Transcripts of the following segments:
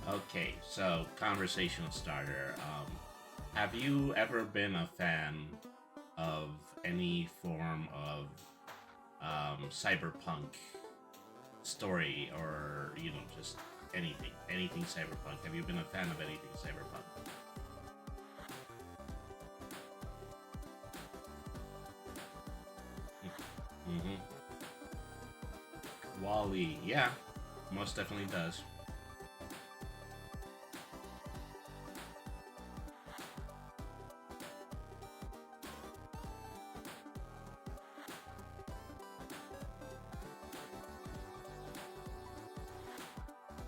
Okay, so conversation starter. Have you ever been a fan of any form of cyberpunk story, or just anything cyberpunk? Have you been a fan of anything cyberpunk? Mm-hmm. Wally, yeah, most definitely does.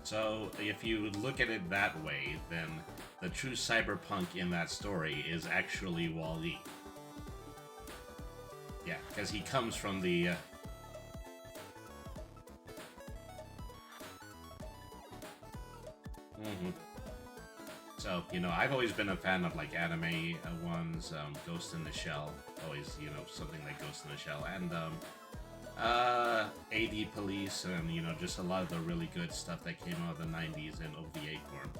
So, if you look at it that way, then the true cyberpunk in that story is actually Wally. Yeah, because he comes from the. Mhm. So, I've always been a fan of like anime ones, Ghost in the Shell, always, something like Ghost in the Shell, and AD Police, and just a lot of the really good stuff that came out of the 90s in OVA form.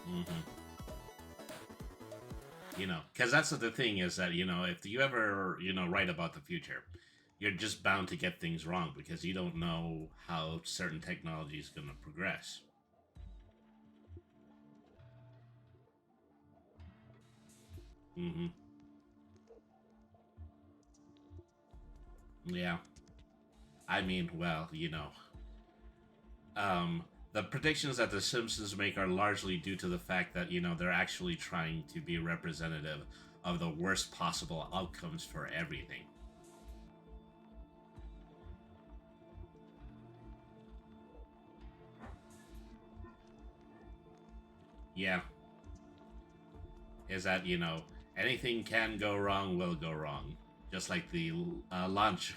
Hmm. Because that's the thing is that, if you ever, write about the future, you're just bound to get things wrong because you don't know how certain technology is going to progress. Hmm. Yeah. I mean, well, um, the predictions that the Simpsons make are largely due to the fact that, they're actually trying to be representative of the worst possible outcomes for everything. Yeah. Is that, anything can go wrong, will go wrong. Just like the launch.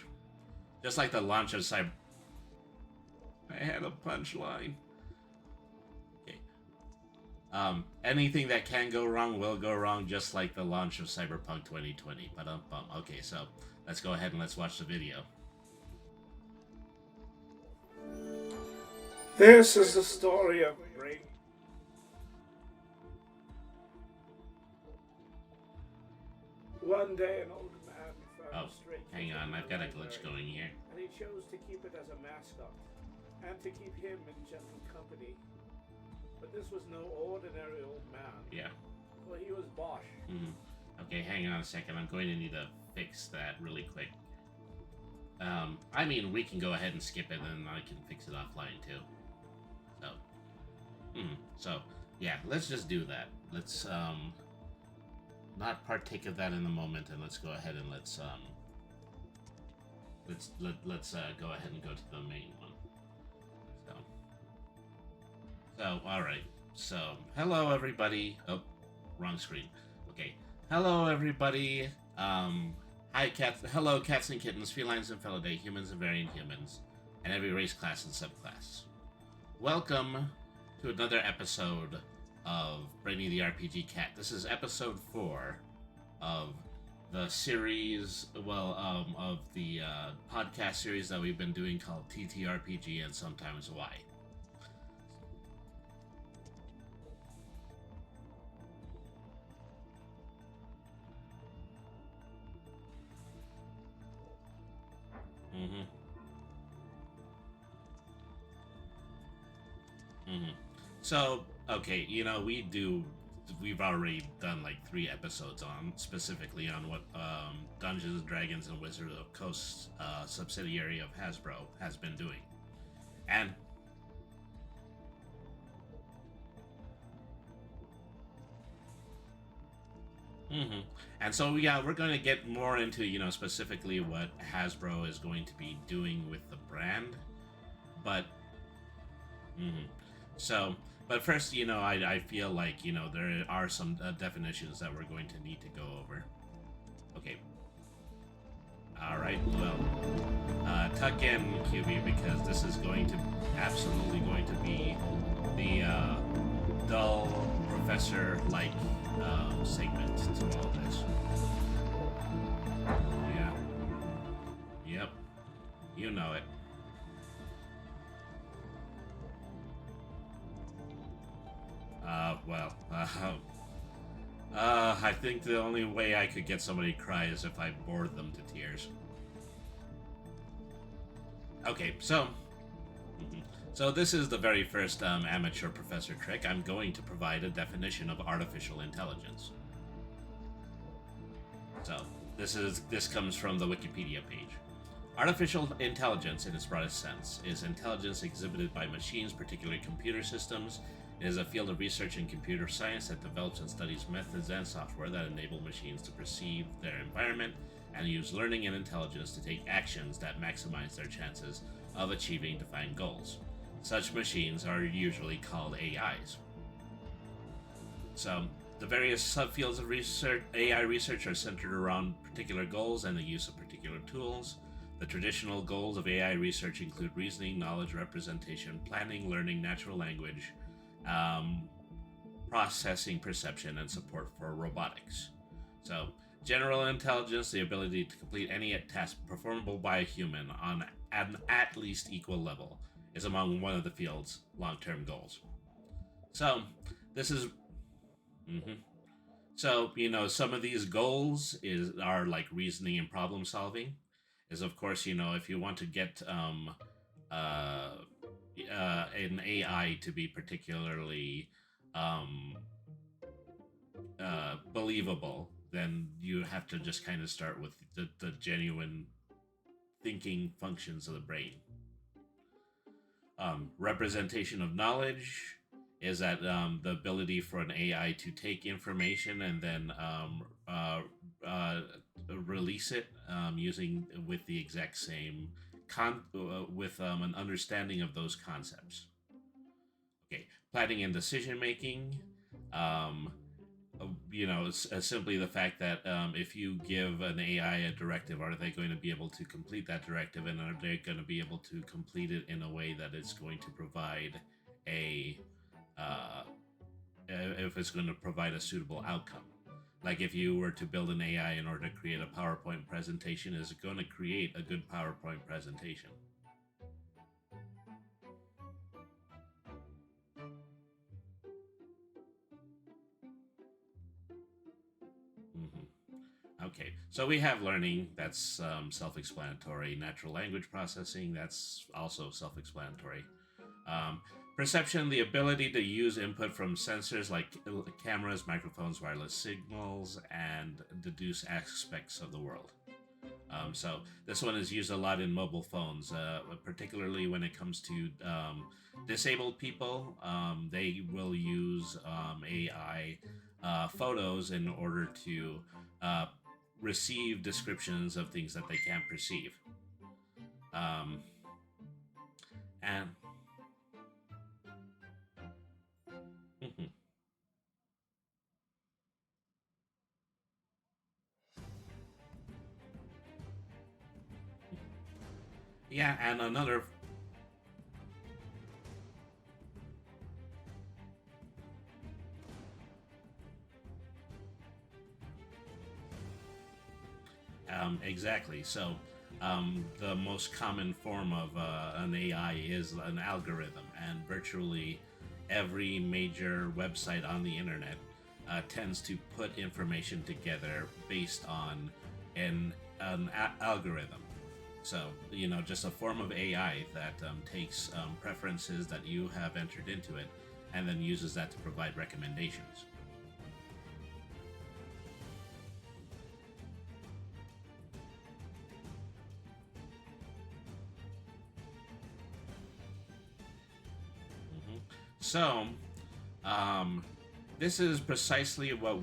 Just like the launch of Cyber. I had a punchline. Okay. Anything that can go wrong will go wrong, just like the launch of Cyberpunk 2020. But okay, so let's go ahead and let's watch the video. This is the story of Brady. One day, an old man found Oh, a stray hang kitten on, in I've the got a glitch library, going here. and he chose to keep it as a mascot, and to keep him in gentle company. But this was no ordinary old man, Yeah. for he was Bosch. Mm-hmm. Okay, hang on a second. I'm going to need to fix that really quick. I mean, we can go ahead and skip it, and I can fix it offline too. So, so yeah, let's just do that. Let's not partake of that in the moment, and let's go ahead and let's go ahead and go to the main one. So all right. So hello everybody. Oh, wrong screen. Okay. Hello everybody. Hi cats. Hello cats and kittens, felines and felidae, humans and variant humans, and every race, class, and subclass. Welcome to another episode of Brainy the RPG Cat. This is episode 4 of the series, of the podcast series that we've been doing called TTRPG and Sometimes Why. Mm-hmm. Mm-hmm. So, okay, we've already done like 3 episodes on specifically on what Dungeons and Dragons and Wizards of Coast subsidiary of Hasbro has been doing, and mm-hmm. And so yeah, we're going to get more into specifically what Hasbro is going to be doing with the brand, but mhm. So, but first, I feel like, there are some definitions that we're going to need to go over. Okay. All right. Well, tuck in, QB, because this is absolutely going to be the dull professor-like segment to all this. Yeah. Yep. You know it. Well, I think the only way I could get somebody to cry is if I bored them to tears. Okay, so... So this is the very first amateur professor trick. I'm going to provide a definition of artificial intelligence. So, this comes from the Wikipedia page. Artificial intelligence, in its broadest sense, is intelligence exhibited by machines, particularly computer systems. It is a field of research in computer science that develops and studies methods and software that enable machines to perceive their environment and use learning and intelligence to take actions that maximize their chances of achieving defined goals. Such machines are usually called AIs. So, the various subfields of research, AI research are centered around particular goals and the use of particular tools. The traditional goals of AI research include reasoning, knowledge, representation, planning, learning, natural language, processing, perception, and support for robotics. So, general intelligence, the ability to complete any task performable by a human on an at least equal level, is among one of the field's long-term goals. So, this is... So, some of these goals are like reasoning and problem solving. Is, of course, if you want to get an AI to be particularly believable, then you have to just kind of start with the genuine thinking functions of the brain. Representation of knowledge is that the ability for an AI to take information and then release it using with the exact same with an understanding of those concepts. Okay, planning and decision making. Simply the fact that if you give an AI a directive, are they going to be able to complete that directive, and are they going to be able to complete it in a way that it's going to provide if it's going to provide a suitable outcome. Like if you were to build an AI in order to create a PowerPoint presentation, is it going to create a good PowerPoint presentation? Okay, so we have learning, that's self-explanatory. Natural language processing, that's also self-explanatory. Perception, the ability to use input from sensors like cameras, microphones, wireless signals, and deduce aspects of the world. So this one is used a lot in mobile phones, particularly when it comes to disabled people. They will use AI photos in order to receive descriptions of things that they can't perceive. And yeah, and another... exactly. So, the most common form of an AI is an algorithm, and virtually every major website on the internet tends to put information together based on an algorithm. So, just a form of AI that takes preferences that you have entered into it and then uses that to provide recommendations. So, this is precisely what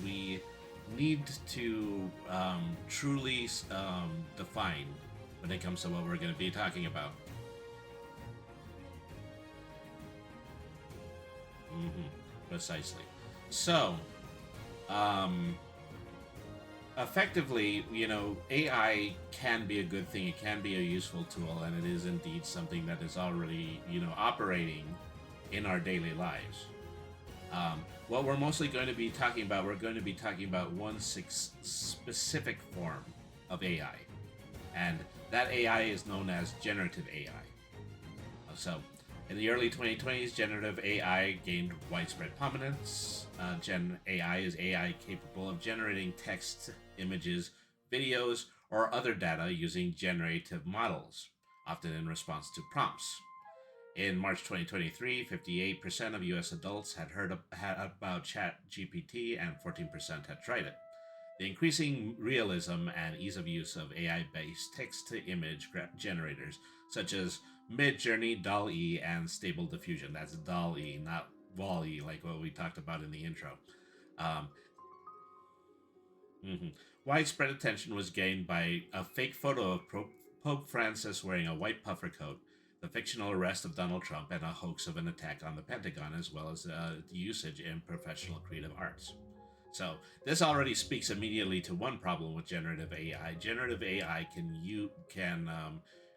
we need to truly define when it comes to what we're going to be talking about. Precisely. So, effectively, AI can be a good thing. It can be a useful tool, and it is indeed something that is already, operating in our daily lives. What we're mostly going to be talking about, we're going to be talking about one specific form of AI, and that AI is known as generative AI. So, in the early 2020s, generative AI gained widespread prominence. Gen AI is AI capable of generating text, images, videos, or other data using generative models, often in response to prompts. In March 2023, 58% of US adults had about ChatGPT and 14% had tried it. The increasing realism and ease of use of AI based text to image generators, such as Midjourney, DALL-E, and Stable Diffusion. That's DALL-E, not Wall-E, like what we talked about in the intro. Um, mhm. Widespread attention was gained by a fake photo of Pope Francis wearing a white puffer coat, the fictional arrest of Donald Trump, and a hoax of an attack on the Pentagon, as well as the usage in professional creative arts. So this already speaks immediately to one problem with generative AI. Generative AI can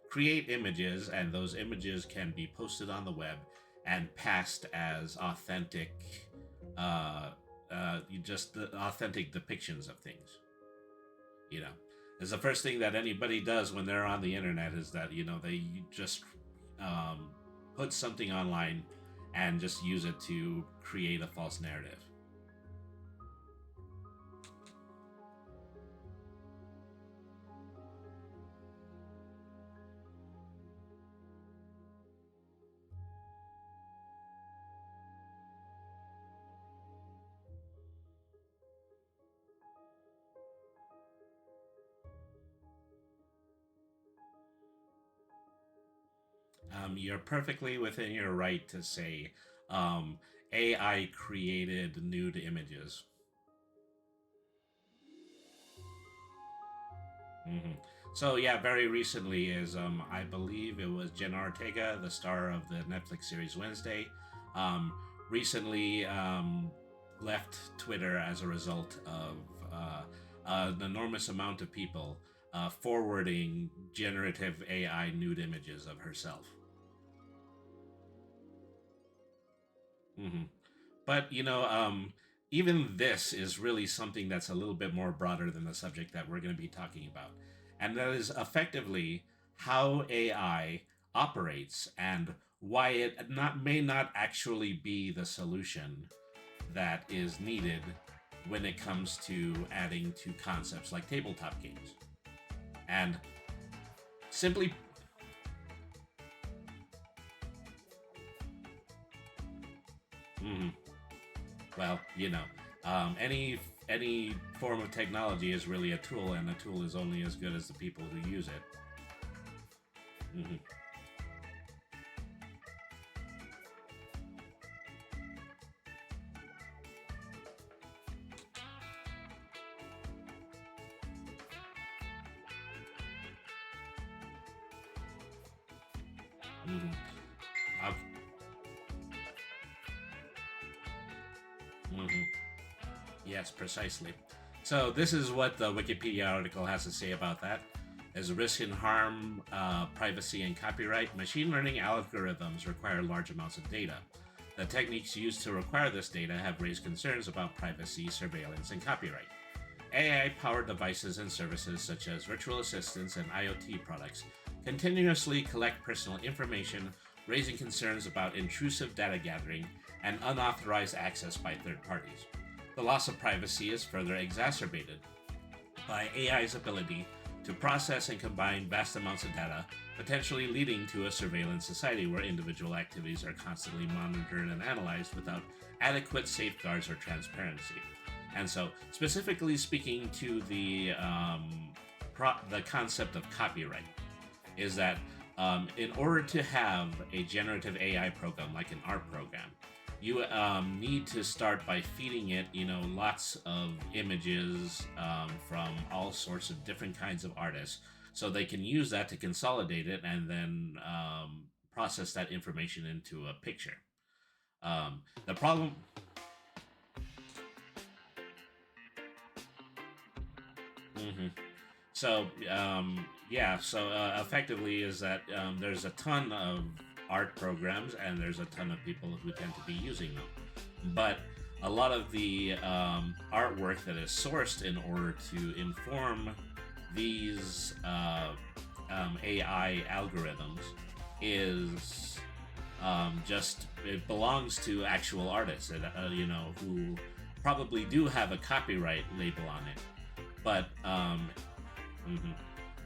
create images, and those images can be posted on the web and passed as authentic, uh, just the authentic depictions of things. You know, is the first thing that anybody does when they're on the internet is that they just um, put something online and just use it to create a false narrative. You're perfectly within your right to say AI created nude images. hmm So yeah, very recently is I believe it was Jenna Ortega, the star of the Netflix series Wednesday, um, recently left Twitter as a result of an enormous amount of people forwarding generative AI nude images of herself. hmm But even this is really something that's a little bit more broader than the subject that we're going to be talking about, and that is effectively how AI operates and why it not may not actually be the solution that is needed when it comes to adding to concepts like tabletop games. And simply, mhm, well, any form of technology is really a tool, and a tool is only as good as the people who use it. hmm hmm I've, hmm Yes, precisely. So this is what the Wikipedia article has to say about that. As risk and harm, privacy and copyright, machine learning algorithms require large amounts of data. The techniques used to acquire this data have raised concerns about privacy, surveillance, and copyright. AI powered devices and services such as virtual assistants and IoT products continuously collect personal information, raising concerns about intrusive data gathering and unauthorized access by third parties. The loss of privacy is further exacerbated by AI's ability to process and combine vast amounts of data, potentially leading to a surveillance society where individual activities are constantly monitored and analyzed without adequate safeguards or transparency. And so, specifically speaking to the concept of copyright, is that in order to have a generative AI program like an art program, you need to start by feeding it, lots of images from all sorts of different kinds of artists, so they can use that to consolidate it and then process that information into a picture. The problem. Mhm. So yeah, so effectively is that there's a ton of art programs and there's a ton of people who tend to be using them. but a lot of the artwork that is sourced in order to inform these AI algorithms is just it belongs to actual artists, and who probably do have a copyright label on it. But mhm.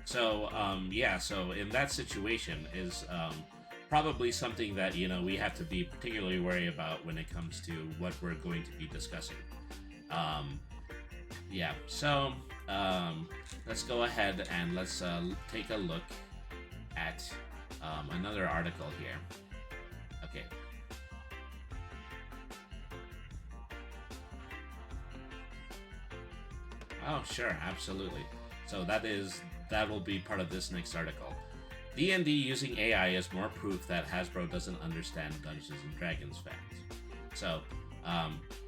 So in that situation is probably something that we have to be particularly wary about when it comes to what we're going to be discussing. Um, yeah, so let's go ahead and let's take a look at another article here. Okay. Oh, sure, absolutely. So that will be part of this next article. D&D using AI is more proof that Hasbro doesn't understand Dungeons and Dragons fans. So,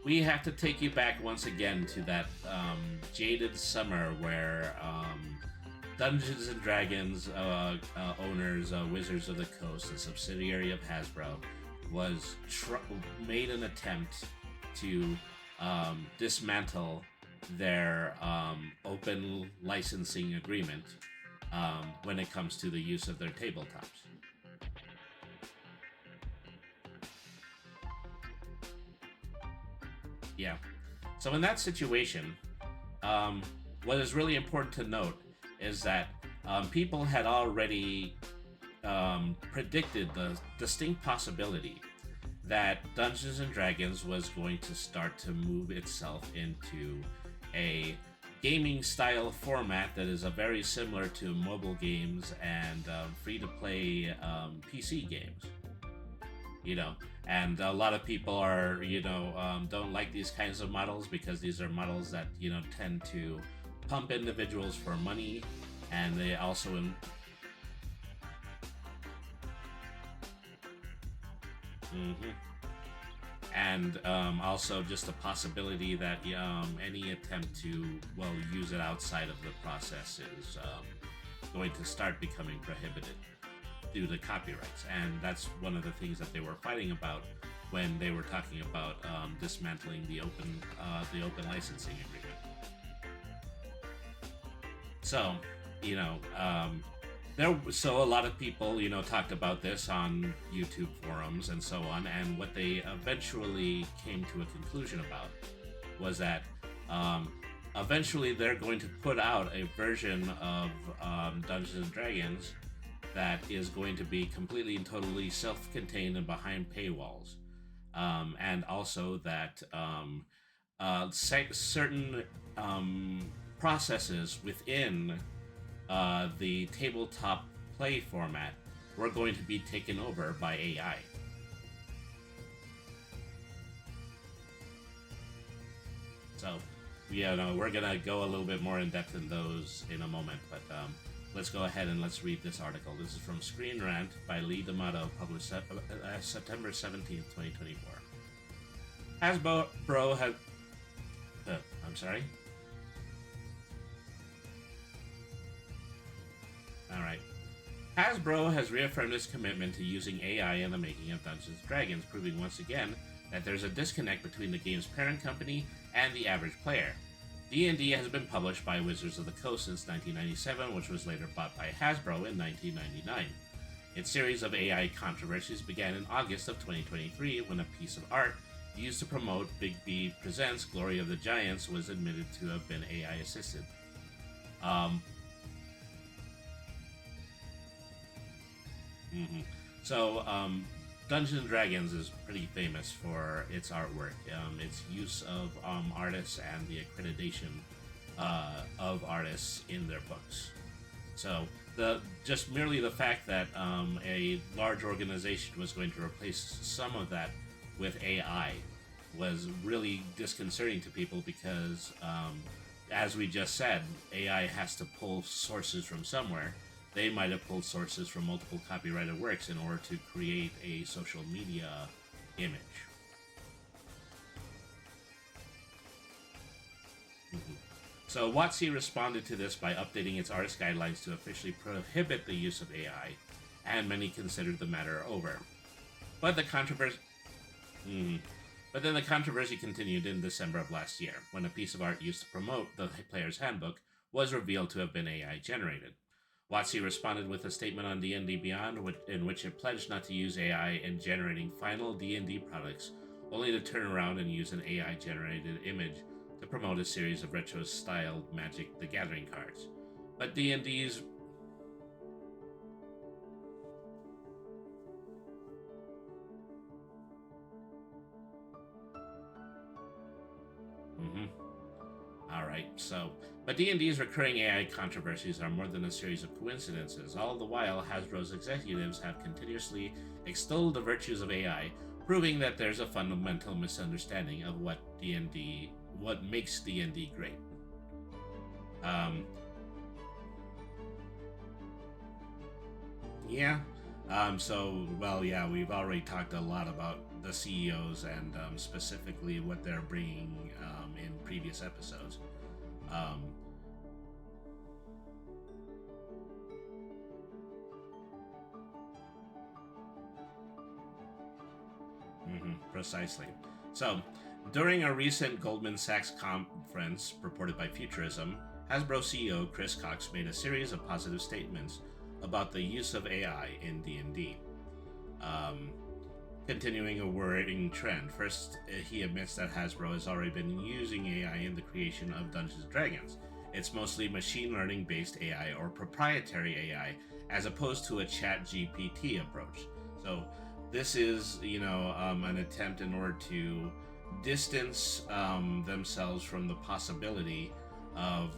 we have to take you back once again to that jaded summer where Dungeons and Dragons owners, Wizards of the Coast, a subsidiary of Hasbro, made an attempt to dismantle their open licensing agreement when it comes to the use of their tabletops. Yeah. So in that situation, what is really important to note is that people had already predicted the distinct possibility that Dungeons and Dragons was going to start to move itself into a gaming style format that is very similar to mobile games and free-to-play PC games. And a lot of people are don't like these kinds of models because these are models that tend to pump individuals for money, and they also and also just the possibility that any attempt to use it outside of the process is going to start becoming prohibited due to copyrights, and that's one of the things that they were fighting about when they were talking about dismantling the open licensing agreement. So, so a lot of people, talked about this on YouTube forums and so on, and what they eventually came to a conclusion about was that eventually they're going to put out a version of Dungeons and Dragons that is going to be completely and totally self-contained and behind paywalls, and also that certain processes within the tabletop play format were going to be taken over by AI. So, we're gonna go a little bit more in depth in those in a moment, but let's go ahead and let's read this article. This is from Screen Rant by Lee D'Amato, published September 17th, 2024. Hasbro has... I'm sorry? Alright. Hasbro has reaffirmed its commitment to using AI in the making of Dungeons & Dragons, proving once again that there's a disconnect between the game's parent company and the average player. D&D has been published by Wizards of the Coast since 1997, which was later bought by Hasbro in 1999. Its series of AI controversies began in August of 2023 when a piece of art used to promote Big B Presents Glory of the Giants was admitted to have been AI assisted. So, Dungeons & Dragons is pretty famous for its artwork, its use of artists and the accreditation of artists in their books. So, just merely the fact that a large organization was going to replace some of that with AI was really disconcerting to people because, as we just said, AI has to pull sources from somewhere. They might have pulled sources from multiple copyrighted works in order to create a social media image. So WotC responded to this by updating its artist guidelines to officially prohibit the use of AI, and many considered the matter over. But the controversy... But then the controversy continued in December of last year, when a piece of art used to promote the player's handbook was revealed to have been AI generated. WotC responded with a statement on D&D Beyond in which it pledged not to use AI in generating final D&D products, only to turn around and use an AI-generated image to promote a series of retro-styled Magic the Gathering cards. But D&D's Alright, but D&D's recurring AI controversies are more than a series of coincidences. All the while, Hasbro's executives have continuously extolled the virtues of AI, proving that there's a fundamental misunderstanding of what makes D&D great. Yeah. We've already talked a lot about the CEOs and specifically what they're bringing in previous episodes. Precisely. So, during a recent Goldman Sachs conference reported by Futurism, Hasbro CEO Chris Cox made a series of positive statements about the use of AI in D&D. Continuing a worrying trend. First, he admits that Hasbro has already been using AI in the creation of Dungeons & Dragons. It's mostly machine learning based AI or proprietary AI, as opposed to a chat GPT approach. So this is, an attempt in order to distance themselves from the possibility of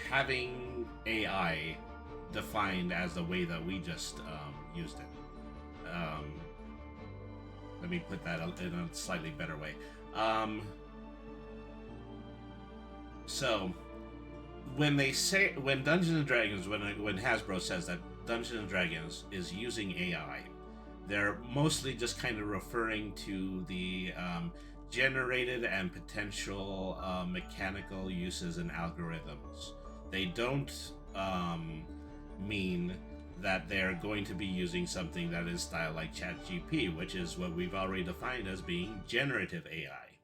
having AI defined as the way that we just used it. Let me put that in a slightly better way. So, when Dungeons & Dragons, when Hasbro says that Dungeons & Dragons is using AI, they're mostly just kind of referring to the generated and potential mechanical uses and algorithms. They don't mean that they're going to be using something that is styled like ChatGPT, which is what we've already defined as being generative AI.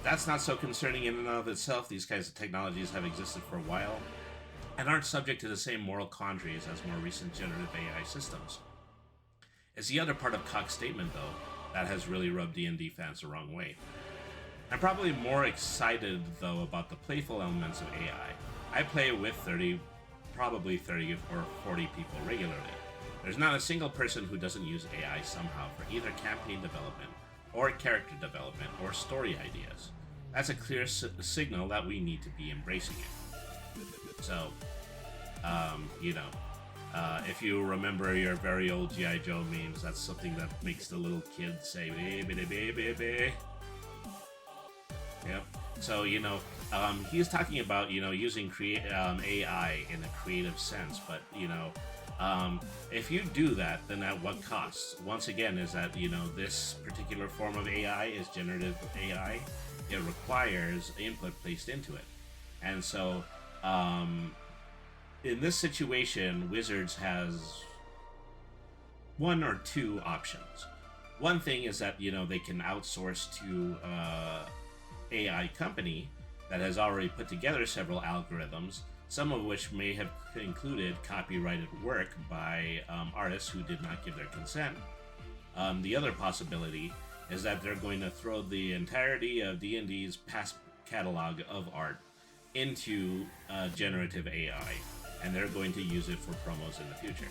That's not so concerning in and of itself. These kinds of technologies have existed for a while and aren't subject to the same moral quandaries as more recent generative AI systems. It's the other part of Cox's statement, though, that has really rubbed D&D fans the wrong way. I'm probably more excited, though, about the playful elements of AI. I play with probably 30 or 40 people regularly. There's not a single person who doesn't use AI somehow for either campaign development, or character development, or story ideas. That's a clear signal that we need to be embracing it. So, if you remember your very old G.I. Joe memes, that's something that makes the little kids say, baby. Yep. So, he's talking about, using AI in a creative sense, but, if you do that, then at what cost? Once again, is that, this particular form of AI is generative AI. It requires input placed into it. And so, in this situation, Wizards has one or two options. One thing is that, they can outsource to AI company that has already put together several algorithms, some of which may have included copyrighted work by artists who did not give their consent. The other possibility is that they're going to throw the entirety of D&D's past catalog of art into generative AI, and they're going to use it for promos in the future.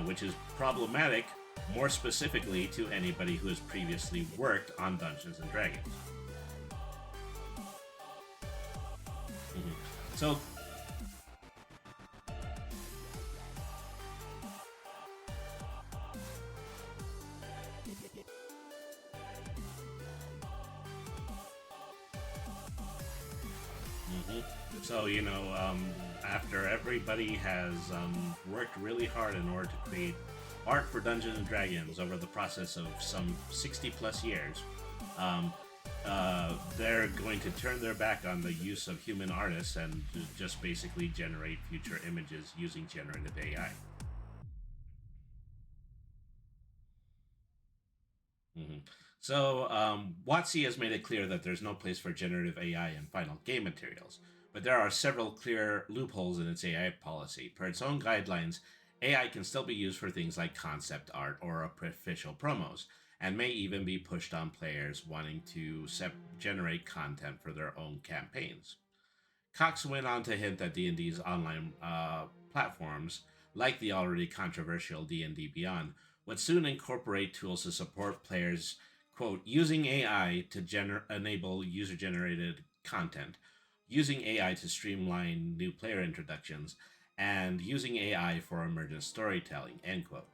Which is problematic, more specifically to anybody who has previously worked on Dungeons & Dragons. So, after everybody has worked really hard in order to create art for Dungeons & Dragons over the process of some 60 plus years, they're going to turn their back on the use of human artists and just basically generate future images using generative AI. hmm So, WotC has made it clear that there's no place for generative AI in final game materials, but there are several clear loopholes in its AI policy. Per its own guidelines, AI can still be used for things like concept art or official promos, and may even be pushed on players wanting to generate content for their own campaigns. Cox went on to hint that D&D's online platforms, like the already controversial D&D Beyond, would soon incorporate tools to support players, quote, using AI to enable user-generated content, using AI to streamline new player introductions, and using AI for emergent storytelling, end quote.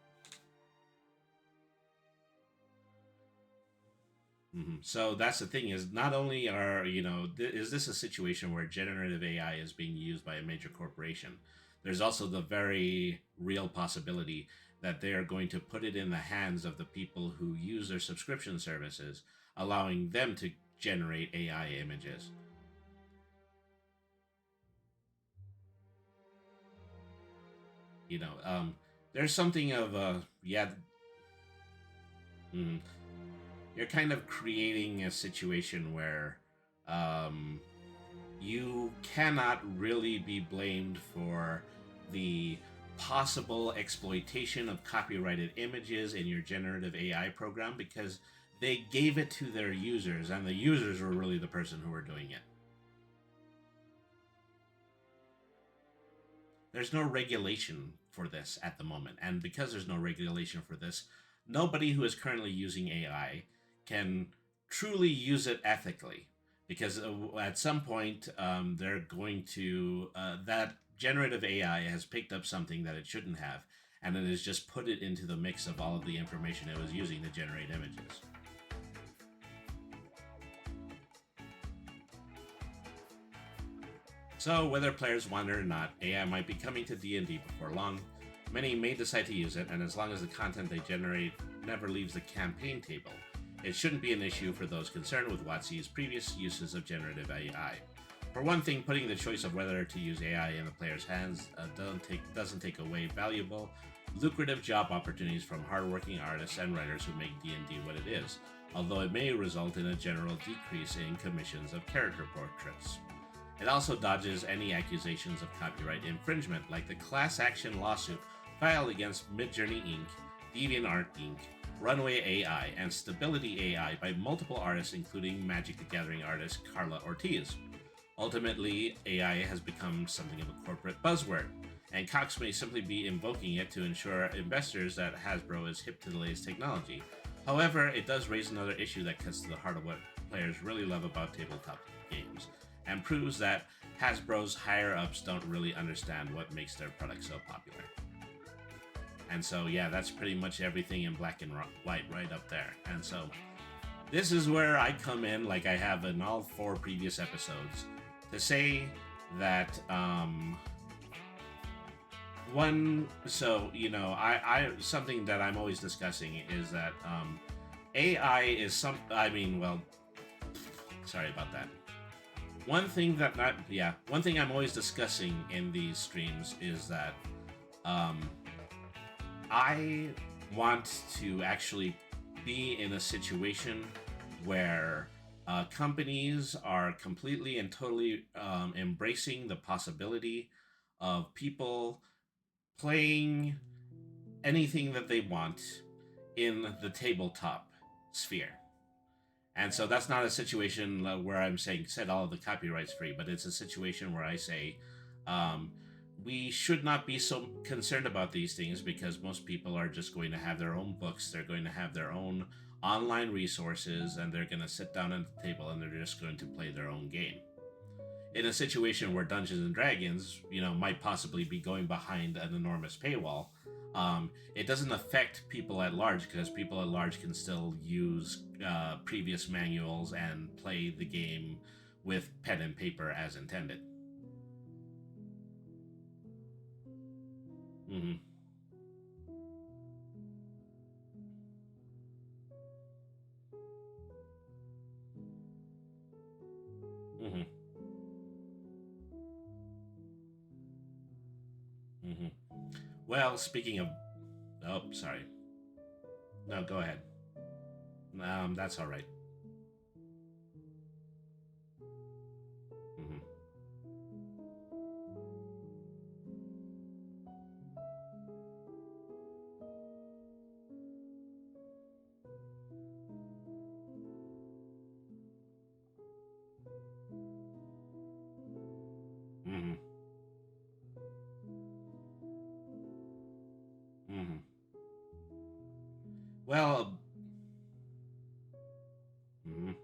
So that's the thing is not only are is this a situation where generative AI is being used by a major corporation, there's also the very real possibility that they are going to put it in the hands of the people who use their subscription services, allowing them to generate AI images. There's something of mm, you're kind of creating a situation where um, you cannot really be blamed for the possible exploitation of copyrighted images in your generative AI program because they gave it to their users and the users were really the person who were doing it. There's no regulation for this at the moment. And because there's no regulation for this, nobody who is currently using AI can truly use it ethically. Because at some point, they're going to, that generative AI has picked up something that it shouldn't have, and it has just put it into the mix of all of the information it was using to generate images. So, whether players want it or not, AI might be coming to D&D before long. Many may decide to use it, and as long as the content they generate never leaves the campaign table, it shouldn't be an issue for those concerned with WotC's previous uses of generative AI. For one thing, putting the choice of whether to use AI in the player's hands doesn't take away valuable, lucrative job opportunities from hardworking artists and writers who make D&D what it is, although it may result in a general decrease in commissions of character portraits. It also dodges any accusations of copyright infringement, like the class action lawsuit filed against Midjourney Inc., DeviantArt Inc., Runway AI, and Stability AI by multiple artists, including Magic the Gathering artist Carla Ortiz. Ultimately, AI has become something of a corporate buzzword, and Cox may simply be invoking it to ensure investors that Hasbro is hip to the latest technology. However, it does raise another issue that cuts to the heart of what players really love about tabletop games, and proves that Hasbro's higher ups don't really understand what makes their product so popular. And so, yeah, that's pretty much everything in black and white right up there. And so, this is where I come in, like I have in all 4 previous episodes, to say that I something that I'm always discussing is that AI is sorry about that. One thing I'm always discussing in these streams is that I want to actually be in a situation where companies are completely and totally embracing the possibility of people playing anything that they want in the tabletop sphere. And so that's not a situation where I'm saying set all of the copyrights free, but it's a situation where I say we should not be so concerned about these things because most people are just going to have their own books, they're going to have their own online resources, and they're going to sit down at the table and they're just going to play their own game. In a situation where Dungeons and Dragons, might possibly be going behind an enormous paywall, it doesn't affect people at large because people at large can still use previous manuals and play the game with pen and paper as intended. Mm-hmm. Well, speaking of, oh, sorry. No, go ahead. That's all right. Mm-hmm. Mm-hmm. Mm-hmm. Well, mhm.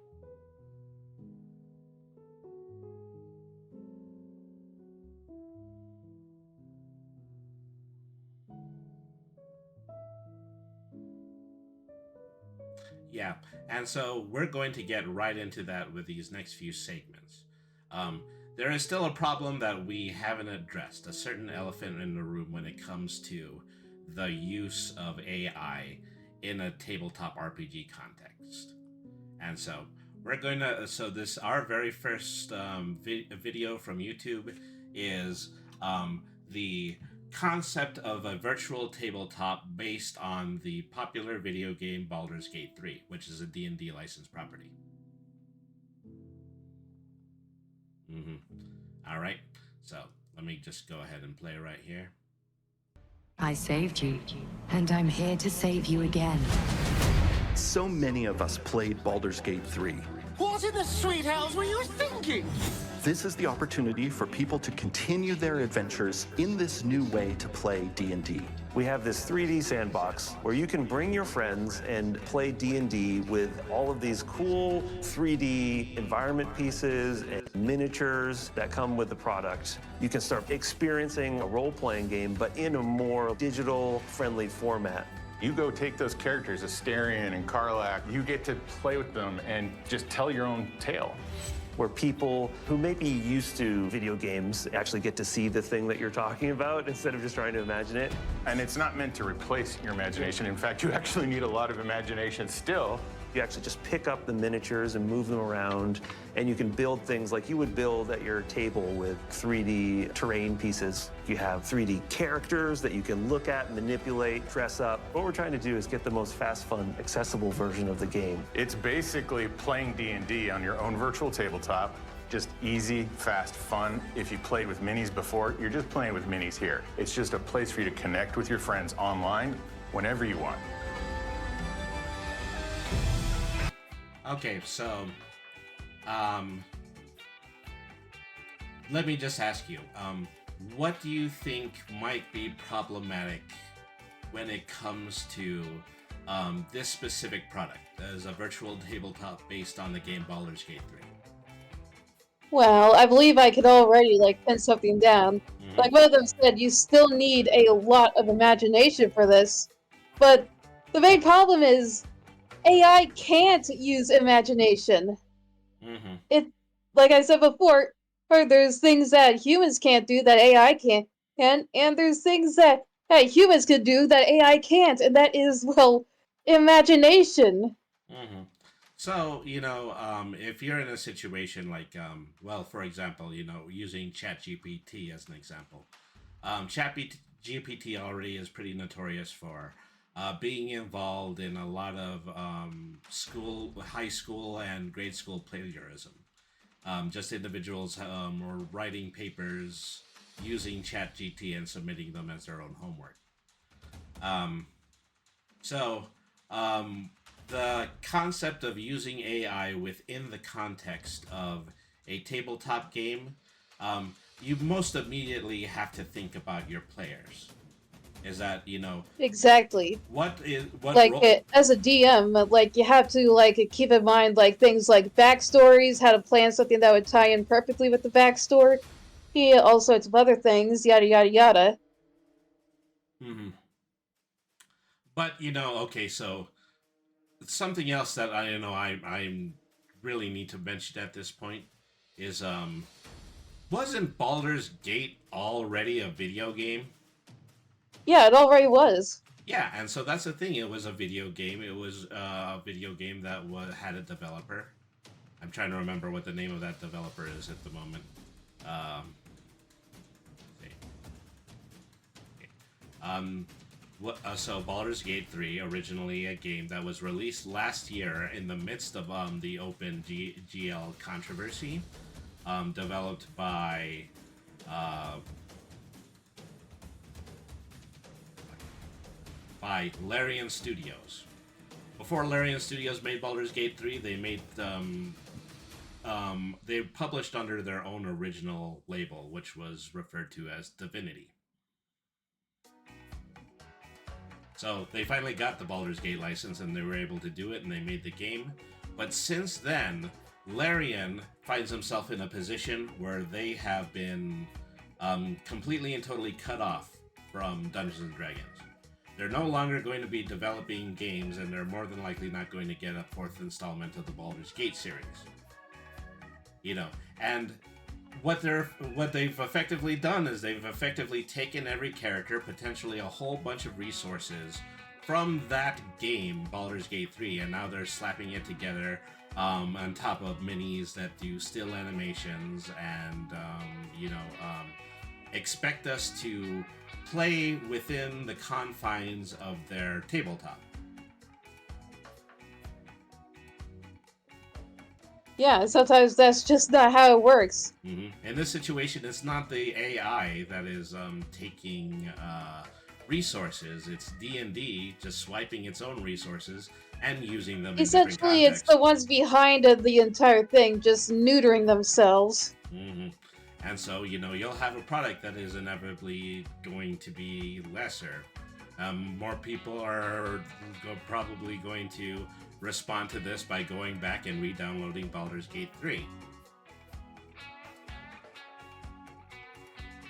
Yeah, and so we're going to get right into that with these next few segments. Um, there is still a problem that we haven't addressed, a certain elephant in the room when it comes to the use of AI in a tabletop RPG context. And so we're going to, so this, our very first video from YouTube is the concept of a virtual tabletop based on the popular video game Baldur's Gate 3, which is a D&D licensed property. Mm-hmm. All right. So let me just go ahead and play right here. I saved you, and I'm here to save you again. So many of us played Baldur's Gate 3. What in the sweet hells were you thinking? This is the opportunity for people to continue their adventures in this new way to play D&D. We have this 3D sandbox where you can bring your friends and play D&D with all of these cool 3D environment pieces and miniatures that come with the product. You can start experiencing a role-playing game, but in a more digital-friendly format. You go take those characters, Asterion and Karlak, you get to play with them and just tell your own tale. Where people who may be used to video games actually get to see the thing that you're talking about instead of just trying to imagine it. And it's not meant to replace your imagination. In fact, you actually need a lot of imagination still. You actually just pick up the miniatures and move them around, and you can build things like you would build at your table with 3D terrain pieces. You have 3D characters that you can look at, manipulate, dress up. What we're trying to do is get the most fast, fun, accessible version of the game. It's basically playing D&D on your own virtual tabletop. Just easy, fast, fun. If you played with minis before, you're just playing with minis here. It's just a place for you to connect with your friends online whenever you want. Okay, so let me just ask you, what do you think might be problematic when it comes to this specific product as a virtual tabletop based on the game Baldur's Gate 3? Well, I believe I could already, pin something down. Mhm. Like one of them said, you still need a lot of imagination for this. But the main problem is AI can't use imagination. Mm-hmm. Like I said before, there's things that humans can't do that AI can, and there's things that humans can do that AI can't, and that is, well, imagination. Mm-hmm. So, if you're in a situation like, well, for example, using ChatGPT as an example, ChatGPT already is pretty notorious for being involved in a lot of high school and grade school plagiarism. Just individuals were writing papers using ChatGPT and submitting them as their own homework. Um, so, the concept of using AI within the context of a tabletop game, you most immediately have to think about your players. Is that, Exactly. what As a DM, you have to keep in mind things like backstories, how to plan something that would tie in perfectly with the backstory, all sorts of other things, yada yada yada. Mhm. But okay, so something else that I really need to mention at this point is wasn't Baldur's Gate already a video game? Yeah, it already was. Yeah, and so that's the thing. It was a video game. It was a video game that had a developer. I'm trying to remember what the name of that developer is at the moment. Okay. So Baldur's Gate 3, originally a game that was released last year in the midst of the OpenGL controversy, developed by Larian Studios. Before Larian Studios made Baldur's Gate 3, they published under their own original label, which was referred to as Divinity. So they finally got the Baldur's Gate license and they were able to do it and they made the game. But since then, Larian finds himself in a position where they have been completely and totally cut off from Dungeons and Dragons. They're no longer going to be developing games, and they're more than likely not going to get a fourth installment of the Baldur's Gate series. And what they've effectively done is they've effectively taken every character, potentially a whole bunch of resources from that game, Baldur's Gate 3, and now they're slapping it together on top of minis that do still animations and expect us to play within the confines of their tabletop. Yeah, sometimes that's just not how it works. Mm-hmm. In this situation, it's not the AI that is taking resources. It's D&D just swiping its own resources and using them in different Essentially, it's contexts. the ones behind the entire thing just neutering themselves. Mm-hmm. And so, you'll have a product that is inevitably going to be lesser. More people are probably going to respond to this by going back and re-downloading Baldur's Gate 3.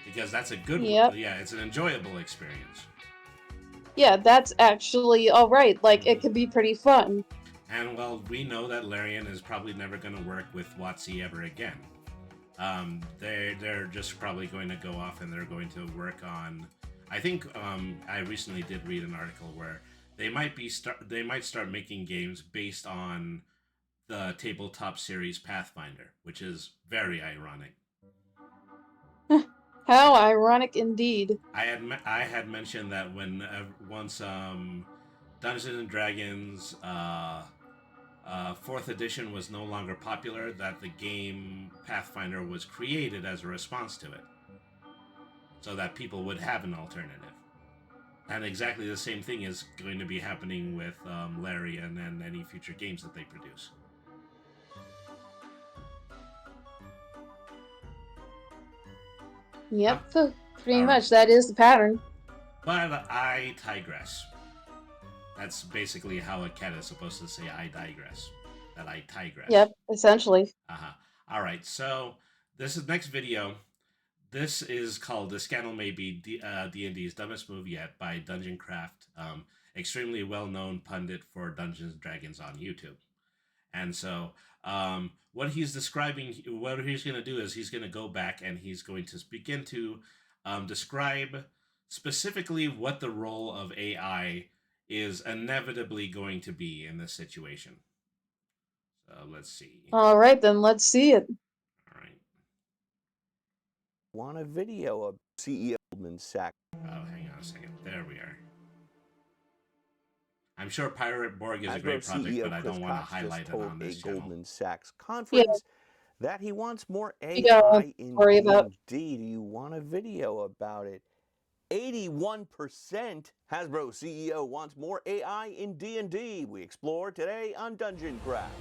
Because that's a good one. Yeah, it's an enjoyable experience. Yeah, that's actually alright. Like, it can be pretty fun. And, well, we know that Larian is probably never going to work with WotC ever again. They're just probably going to go off and they're going to work on... I think I recently did read an article where they might start making games based on the tabletop series Pathfinder, which is very ironic. How ironic indeed. I had mentioned that when once Dungeons and Dragons 4th edition was no longer popular, that the game Pathfinder was created as a response to it, so that people would have an alternative. And exactly the same thing is going to be happening with Larian and any future games that they produce. Yep, pretty much that is the pattern. But I digress. That's basically how a cat is supposed to say I digress. That I digress. Yep, essentially. Alright, so this is next video. This is called "The Scandal May Be D&D's Dumbest Move Yet" by Dungeon Craft, extremely well-known pundit for Dungeons & Dragons on YouTube. And so what he's describing, what he's going to do is he's going to go back and he's going to begin to describe specifically what the role of AI is inevitably going to be in this situation. So let's see. All right, then let's see it. All right. Want a video of CEO Goldman Sachs? Oh, hang on a second. There we are. I'm sure Pirate Borg is a great project, CEO but I don't Chris want to Cox highlight it just told on this a channel. Goldman Sachs conference that he wants more Yeah, AI in worry about. D&D. Do you want a video about it? 81% Hasbro CEO wants more AI in D&D. We explore today on Dungeon Craft.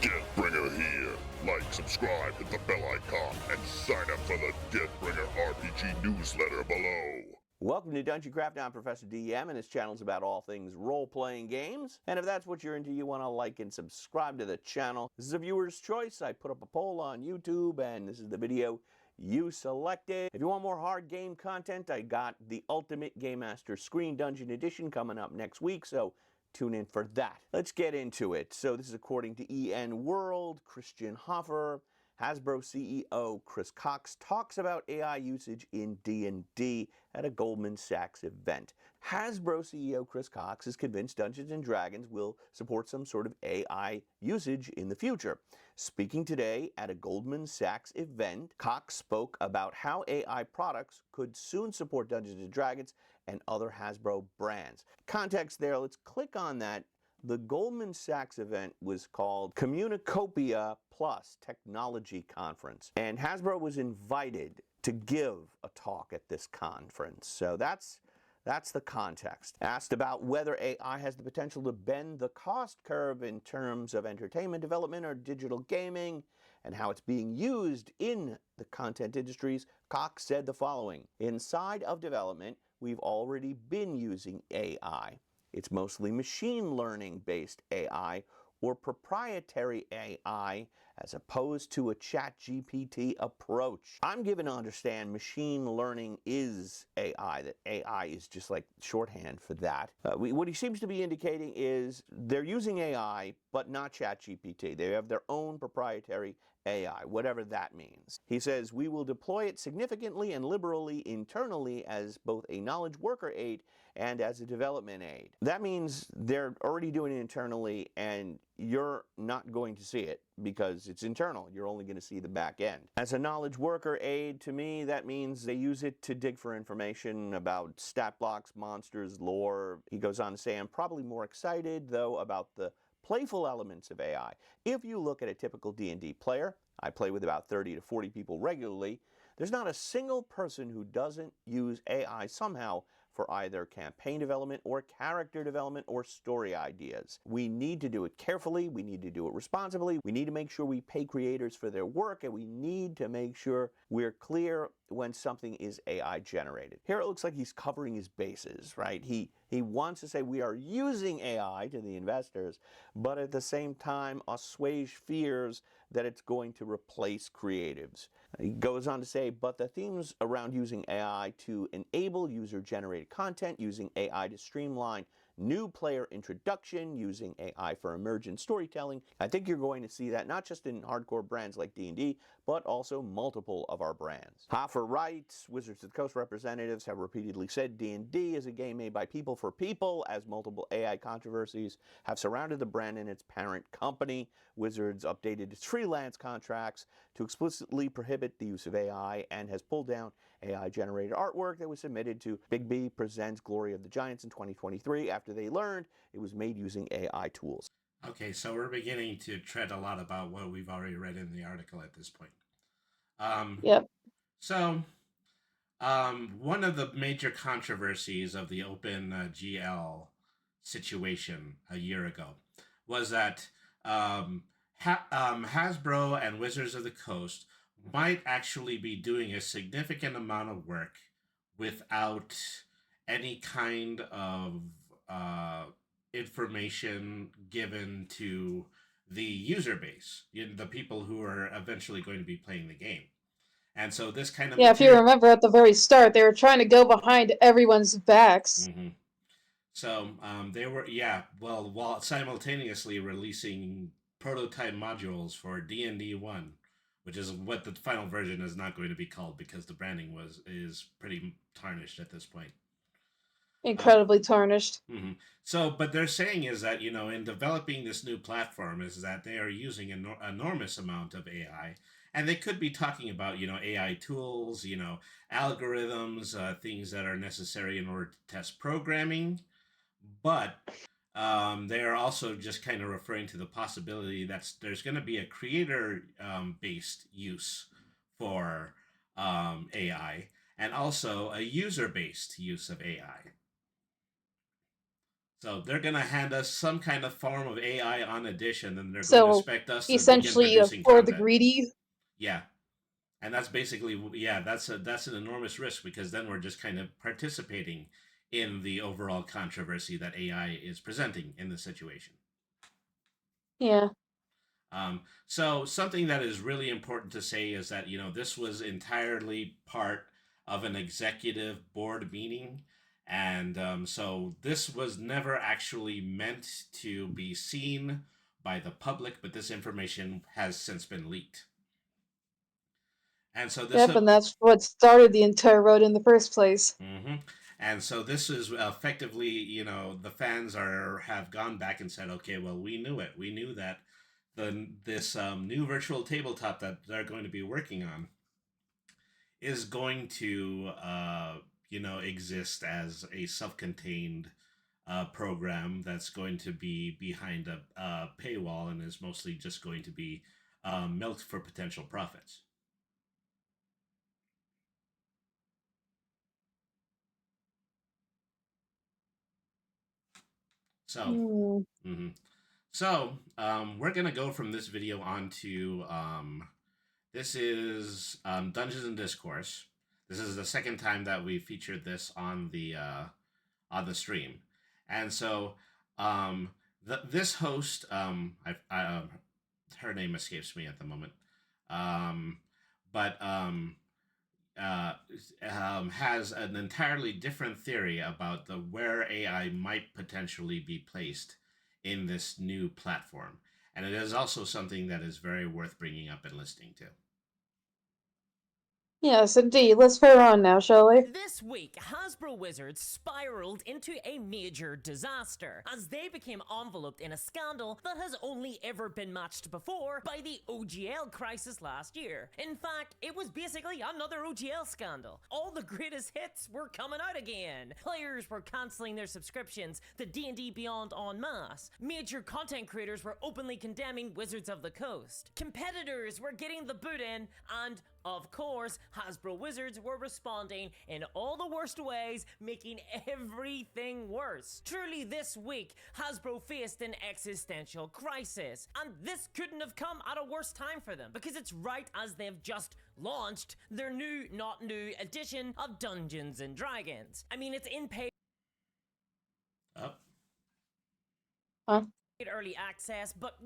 Deathbringer here. Like, subscribe, hit the bell icon, and sign up for the Deathbringer RPG newsletter below. Welcome to Dungeon Craft. I'm Professor DM, and this channel is about all things role-playing games. And if that's what you're into, you want to like and subscribe to the channel. This is a viewer's choice. I put up a poll on YouTube, and this is the video you selected. If you want more hard game content, I got the Ultimate Game Master Screen Dungeon Edition coming up next week, so tune in for that. Let's get into it. So this is according to EN World, Christian Hoffer, Hasbro CEO Chris Cox talks about AI usage in D&D at a Goldman Sachs event. Hasbro CEO Chris Cox is convinced Dungeons & Dragons will support some sort of AI usage in the future. Speaking today at a Goldman Sachs event, Cox spoke about how AI products could soon support Dungeons & Dragons and other Hasbro brands. Context there, let's click on that. The Goldman Sachs event was called Communicopia Plus Technology Conference, and Hasbro was invited to give a talk at this conference. So that's the context. Asked about whether AI has the potential to bend the cost curve in terms of entertainment development or digital gaming and how it's being used in the content industries, Cox said the following: inside of development, we've already been using AI. It's mostly machine learning based AI or proprietary AI as opposed to a ChatGPT approach. I'm given to understand machine learning is AI, that AI is just like shorthand for that. What he seems to be indicating is they're using AI, but not ChatGPT. They have their own proprietary AI, whatever that means. He says, we will deploy it significantly and liberally internally as both a knowledge worker aid and as a development aid. That means they're already doing it internally and you're not going to see it because it's internal. You're only going to see the back end. As a knowledge worker aid, to me, that means they use it to dig for information about stat blocks, monsters, lore. He goes on to say, I'm probably more excited, though, about the playful elements of AI. If you look at a typical D&D player, I play with about 30 to 40 people regularly, there's not a single person who doesn't use AI somehow for either campaign development or character development or story ideas. We need to do it carefully, we need to do it responsibly, we need to make sure we pay creators for their work, and we need to make sure we're clear when something is AI generated. Here it looks like he's covering his bases, right? He wants to say we are using AI to the investors, but at the same time assuage fears that it's going to replace creatives. He goes on to say, but the themes around using AI to enable user-generated content, using AI to streamline new player introduction, using AI for emergent storytelling, I think you're going to see that not just in hardcore brands like D&D, but also multiple of our brands. Hoffer writes, Wizards of the Coast representatives have repeatedly said D&D is a game made by people for people, as multiple AI controversies have surrounded the brand and its parent company. Wizards updated its freelance contracts to explicitly prohibit the use of AI and has pulled down AI-generated artwork that was submitted to Big B Presents Glory of the Giants in 2023 after they learned it was made using AI tools. Okay, so we're beginning to tread a lot about what we've already read in the article at this point. Yep. So, one of the major controversies of the Open GL situation a year ago was that Hasbro and Wizards of the Coast might actually be doing a significant amount of work without any kind of information given to the user base, the people who are eventually going to be playing the game. And so this kind of Yeah, if you remember at the very start, they were trying to go behind everyone's backs. Mm-hmm. So they were, while simultaneously releasing prototype modules for D&D 1, which is what the final version is not going to be called because the branding is pretty tarnished at this point. Incredibly tarnished. Mm-hmm. So, but they're saying is that, in developing this new platform is that they are using an enormous amount of AI, and they could be talking about, AI tools, algorithms, things that are necessary in order to test programming, but they are also just kind of referring to the possibility that there's going to be a creator based use for AI and also a user based use of AI. So they're going to hand us some kind of form of AI on addition, and they're going to expect us to essentially begin producing for content. the greedy. Yeah. And that's basically, that's an enormous risk because then we're just kind of participating in the overall controversy that AI is presenting in the situation. Yeah. So something that is really important to say is that, this was entirely part of an executive board meeting. And so this was never actually meant to be seen by the public, but this information has since been leaked. And so this Yep, and that's what started the entire road in the first place. hmm And so this is effectively, the fans have gone back and said, okay, well, we knew it. We knew that this new virtual tabletop that they're going to be working on is going to, exist as a self-contained program that's going to be behind a paywall and is mostly just going to be milked for potential profits. So, Hmm. mhm. We're gonna go from this video on to this is Dungeons and Discourse. This is the second time that we featured this on the stream, and so this host, her name escapes me at the moment, um, but uh, has an entirely different theory about where AI might potentially be placed in this new platform, and it is also something that is very worth bringing up and listening to. Yes, indeed. Let's put her on now, shall we? This week, Hasbro Wizards spiraled into a major disaster as they became enveloped in a scandal that has only ever been matched before by the OGL crisis last year. In fact, it was basically another OGL scandal. All the greatest hits were coming out again. Players were cancelling their subscriptions to D&D Beyond en masse. Major content creators were openly condemning Wizards of the Coast. Competitors were getting the boot in, and of course, Hasbro Wizards were responding in all the worst ways, making everything worse. Truly, this week, Hasbro faced an existential crisis, and this couldn't have come at a worse time for them, because it's right as they've just launched their new, not new edition of Dungeons and Dragons. I mean, it's in paid early access, but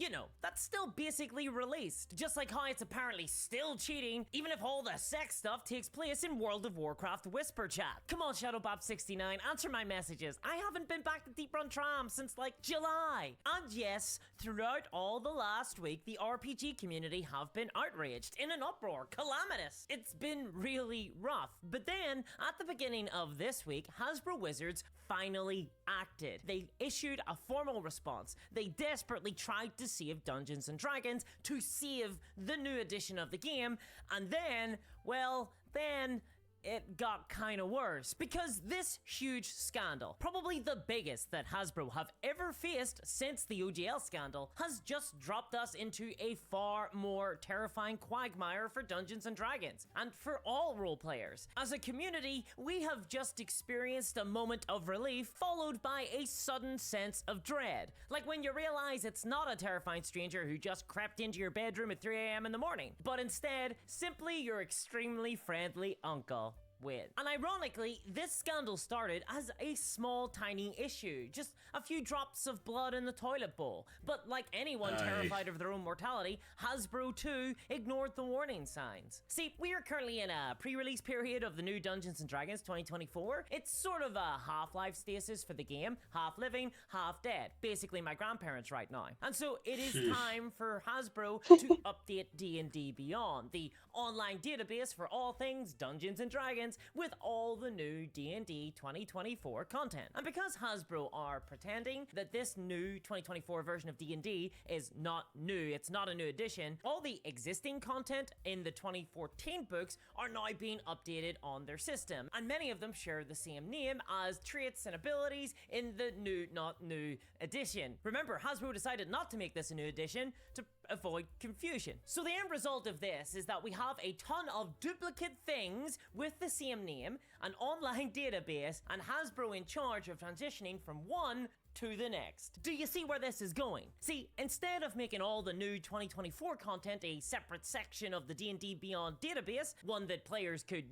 that's still basically released. Just like how it's apparently still cheating, even if all the sex stuff takes place in World of Warcraft Whisper Chat. Come on, ShadowBob69, answer my messages. I haven't been back to Deep Run Tram since like July. And yes, throughout all the last week, the RPG community have been outraged, in an uproar, calamitous. It's been really rough. But then, at the beginning of this week, Hasbro Wizards finally acted. They issued a formal response. They desperately tried to save Dungeons and Dragons, to save the new edition of the game, and then, well, then it got kinda worse, because this huge scandal, probably the biggest that Hasbro have ever faced since the OGL scandal, has just dropped us into a far more terrifying quagmire for Dungeons and Dragons, and for all role players. As a community, we have just experienced a moment of relief, followed by a sudden sense of dread. Like when you realize it's not a terrifying stranger who just crept into your bedroom at 3 a.m. in the morning, but instead, simply your extremely friendly uncle. And ironically, this scandal started as a small, tiny issue. Just a few drops of blood in the toilet bowl. But like anyone terrified of their own mortality, Hasbro too ignored the warning signs. See, we are currently in a pre-release period of the new Dungeons & Dragons 2024. It's sort of a half-life stasis for the game. Half living, half dead. Basically my grandparents right now. And so it is time for Hasbro to update D&D Beyond, the online database for all things Dungeons & Dragons, with all the new D&D 2024 content. And because Hasbro are pretending that this new 2024 version of D&D is not new, it's not a new edition, all the existing content in the 2014 books are now being updated on their system, and many of them share the same name as traits and abilities in the new, not new edition. Remember, Hasbro decided not to make this a new edition to avoid confusion. So the end result of this is that we have a ton of duplicate things with the same name, an online database, and Hasbro in charge of transitioning from one to the next. Do you see where this is going? See, instead of making all the new 2024 content a separate section of the D&D Beyond database, one that players could,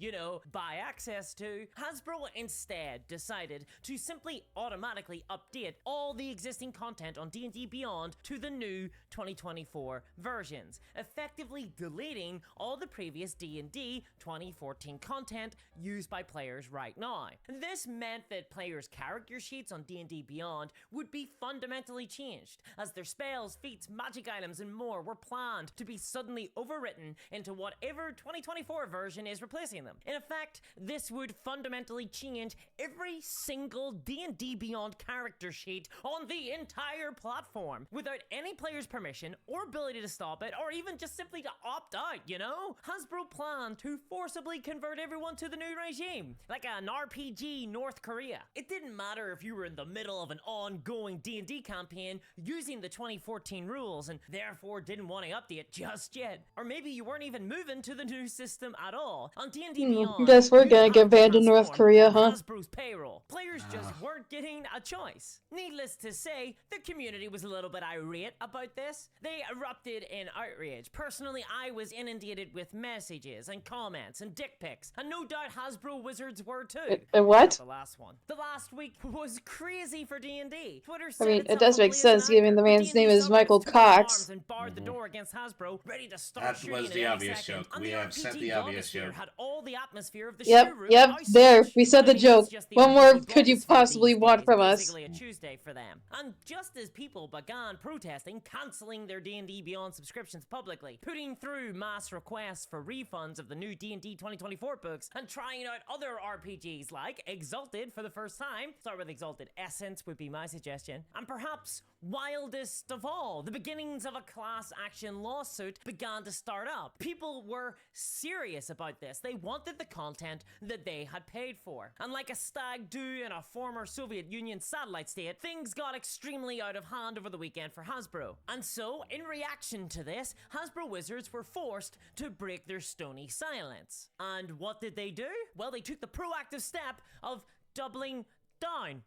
buy access to, Hasbro instead decided to simply automatically update all the existing content on D&D Beyond to the new 2024 versions, effectively deleting all the previous D&D 2014 content used by players right now. This meant that players' character sheets on D&D Beyond would be fundamentally changed, as their spells, feats, magic items, and more were planned to be suddenly overwritten into whatever 2024 version is replacing them. In effect, this would fundamentally change every single D&D Beyond character sheet on the entire platform, without any player's permission or ability to stop it, or even just simply to opt out, you know? Hasbro planned to forcibly convert everyone to the new regime, like an RPG North Korea. It didn't matter if you were in the middle of an ongoing D&D campaign using the 2014 rules and therefore didn't want to update just yet. Or maybe you weren't even moving to the new system at all. On D&D Beyond, Guess we're you'd gonna have get to banned in North transform Korea, on huh? Hasbro's payroll. Players just weren't getting a choice. Needless to say, the community was a little bit irate about this. They erupted in outrage. Personally, I was inundated with messages and comments and dick pics, and no doubt Hasbro Wizards were too. What? The last one. The last week was crazy for D&D. Twitter I set mean, itself it does make ablaze sense, in given anger. the man's D&D name is subreddits Michael took up Cox. arms and barred the door against Hasbro, ready to start That shooting was at the any obvious second. joke. And We the have said RPG the obvious blogosphere joke. had all the atmosphere of the Yep, showroom yep, ice there. age. We said But the I mean, that's joke. just the What more RPG could you blogosphere possibly these want days, from us? basically a Tuesday for them. And just as people began protesting, cancelling their D&D Beyond subscriptions publicly, putting through mass requests for refunds of the new D&D 2024 books, and trying out other RPGs like Exalted for the first time, start with Exalted Essence would be my suggestion, and perhaps wildest of all, the beginnings of a class action lawsuit began to start up. People were serious about this. They wanted the content that they had paid for. And like a stag do in a former Soviet Union satellite state, things got extremely out of hand over the weekend for Hasbro. And so, in reaction to this, Hasbro Wizards were forced to break their stony silence. And what did they do? Well, they took the proactive step of doubling down.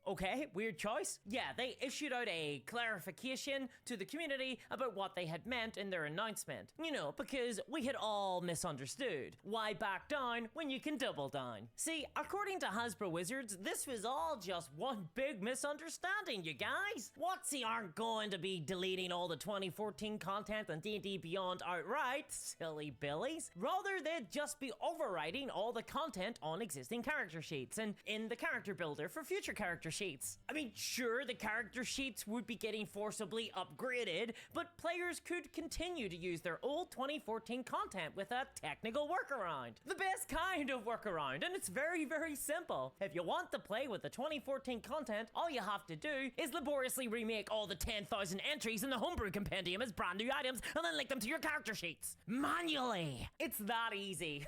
Okay, weird choice. Yeah, they issued out a clarification to the community about what they had meant in their announcement. You know, because we had all misunderstood. Why back down when you can double down? See, according to Hasbro Wizards, this was all just one big misunderstanding, you guys. WotC aren't going to be deleting all the 2014 content on D&D Beyond outright, silly billies. Rather, they'd just be overwriting all the content on existing character sheets and in the character builder for future character sheets. I mean, sure, the character sheets would be getting forcibly upgraded, but players could continue to use their old 2014 content with a technical workaround. The best kind of workaround, and it's very, very simple. If you want to play with the 2014 content, all you have to do is laboriously remake all the 10,000 entries in the Homebrew Compendium as brand new items, and then link them to your character sheets. Manually. It's that easy.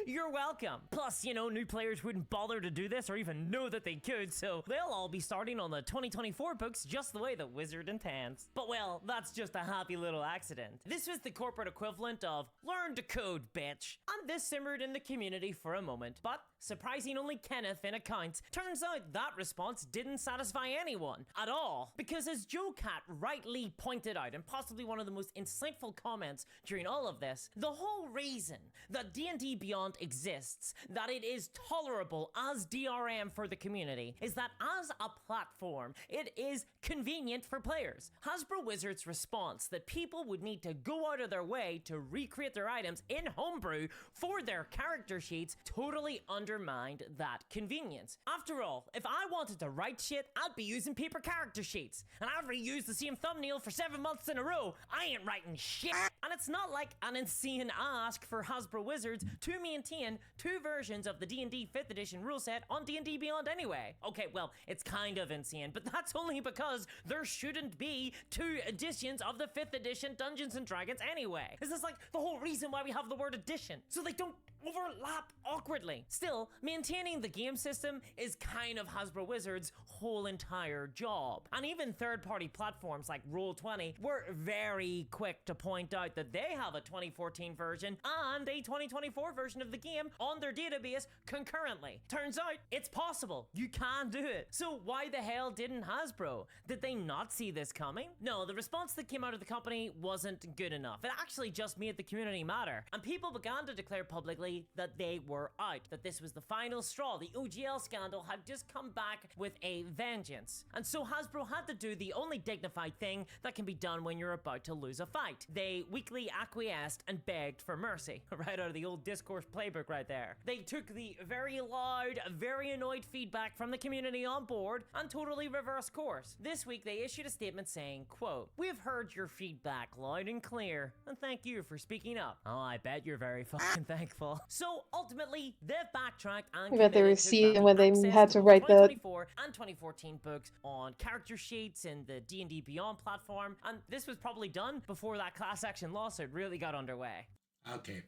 You're welcome. Plus, you know, new players wouldn't bother to do this or even know that they could, so they'll all be starting on the 2024 books just the way the Wizard intends. But well, that's just a happy little accident. This was the corporate equivalent of learn to code, bitch. And this simmered in the community for a moment, but surprising only Kenneth in accounts, turns out that response didn't satisfy anyone at all. Because as Joe Cat rightly pointed out, and possibly one of the most insightful comments during all of this, the whole reason that D&D Beyond exists, that it is tolerable as DRM for the community, is that as a platform, it is convenient for players. Hasbro Wizards' response that people would need to go out of their way to recreate their items in Homebrew for their character sheets totally undermined that convenience. After all, if I wanted to write shit, I'd be using paper character sheets, and I've reused the same thumbnail for 7 months in a row. I ain't writing shit. And it's not like an insane ask for Hasbro Wizards to maintain 2 versions of the D&D 5th edition rule set on D&D Beyond anyway. Okay, well, it's kind of insane, but that's only because there shouldn't be 2 editions of the 5th edition Dungeons and Dragons anyway. This is like the whole reason why we have the word edition, so they don't overlap awkwardly. Still, maintaining the game system is kind of Hasbro Wizards' whole entire job. And even third-party platforms like Roll20 were very quick to point out that they have a 2014 version and a 2024 version of the game on their database concurrently. Turns out, it's possible. You can do it. So why the hell didn't Hasbro? Did they not see this coming? No, the response that came out of the company wasn't good enough. It actually just made the community madder, and people began to declare publicly that they were were out that this was the final straw. The OGL scandal had just come back with a vengeance. And so Hasbro had to do the only dignified thing that can be done when you're about to lose a fight. They weakly acquiesced and begged for mercy. Right out of the old discourse playbook right there. They took the very loud, very annoyed feedback from the community on board and totally reversed course. This week they issued a statement saying, quote, "We've heard your feedback loud and clear, and thank you for speaking up." Oh, I bet you're very fucking thankful. So ultimately, they've backtracked and I bet they were committed to seeing granting when they access had to to both write that. 2024 and 2014 books on character sheets in the D&D Beyond platform, and this was probably done before that class action lawsuit really got underway. Okay,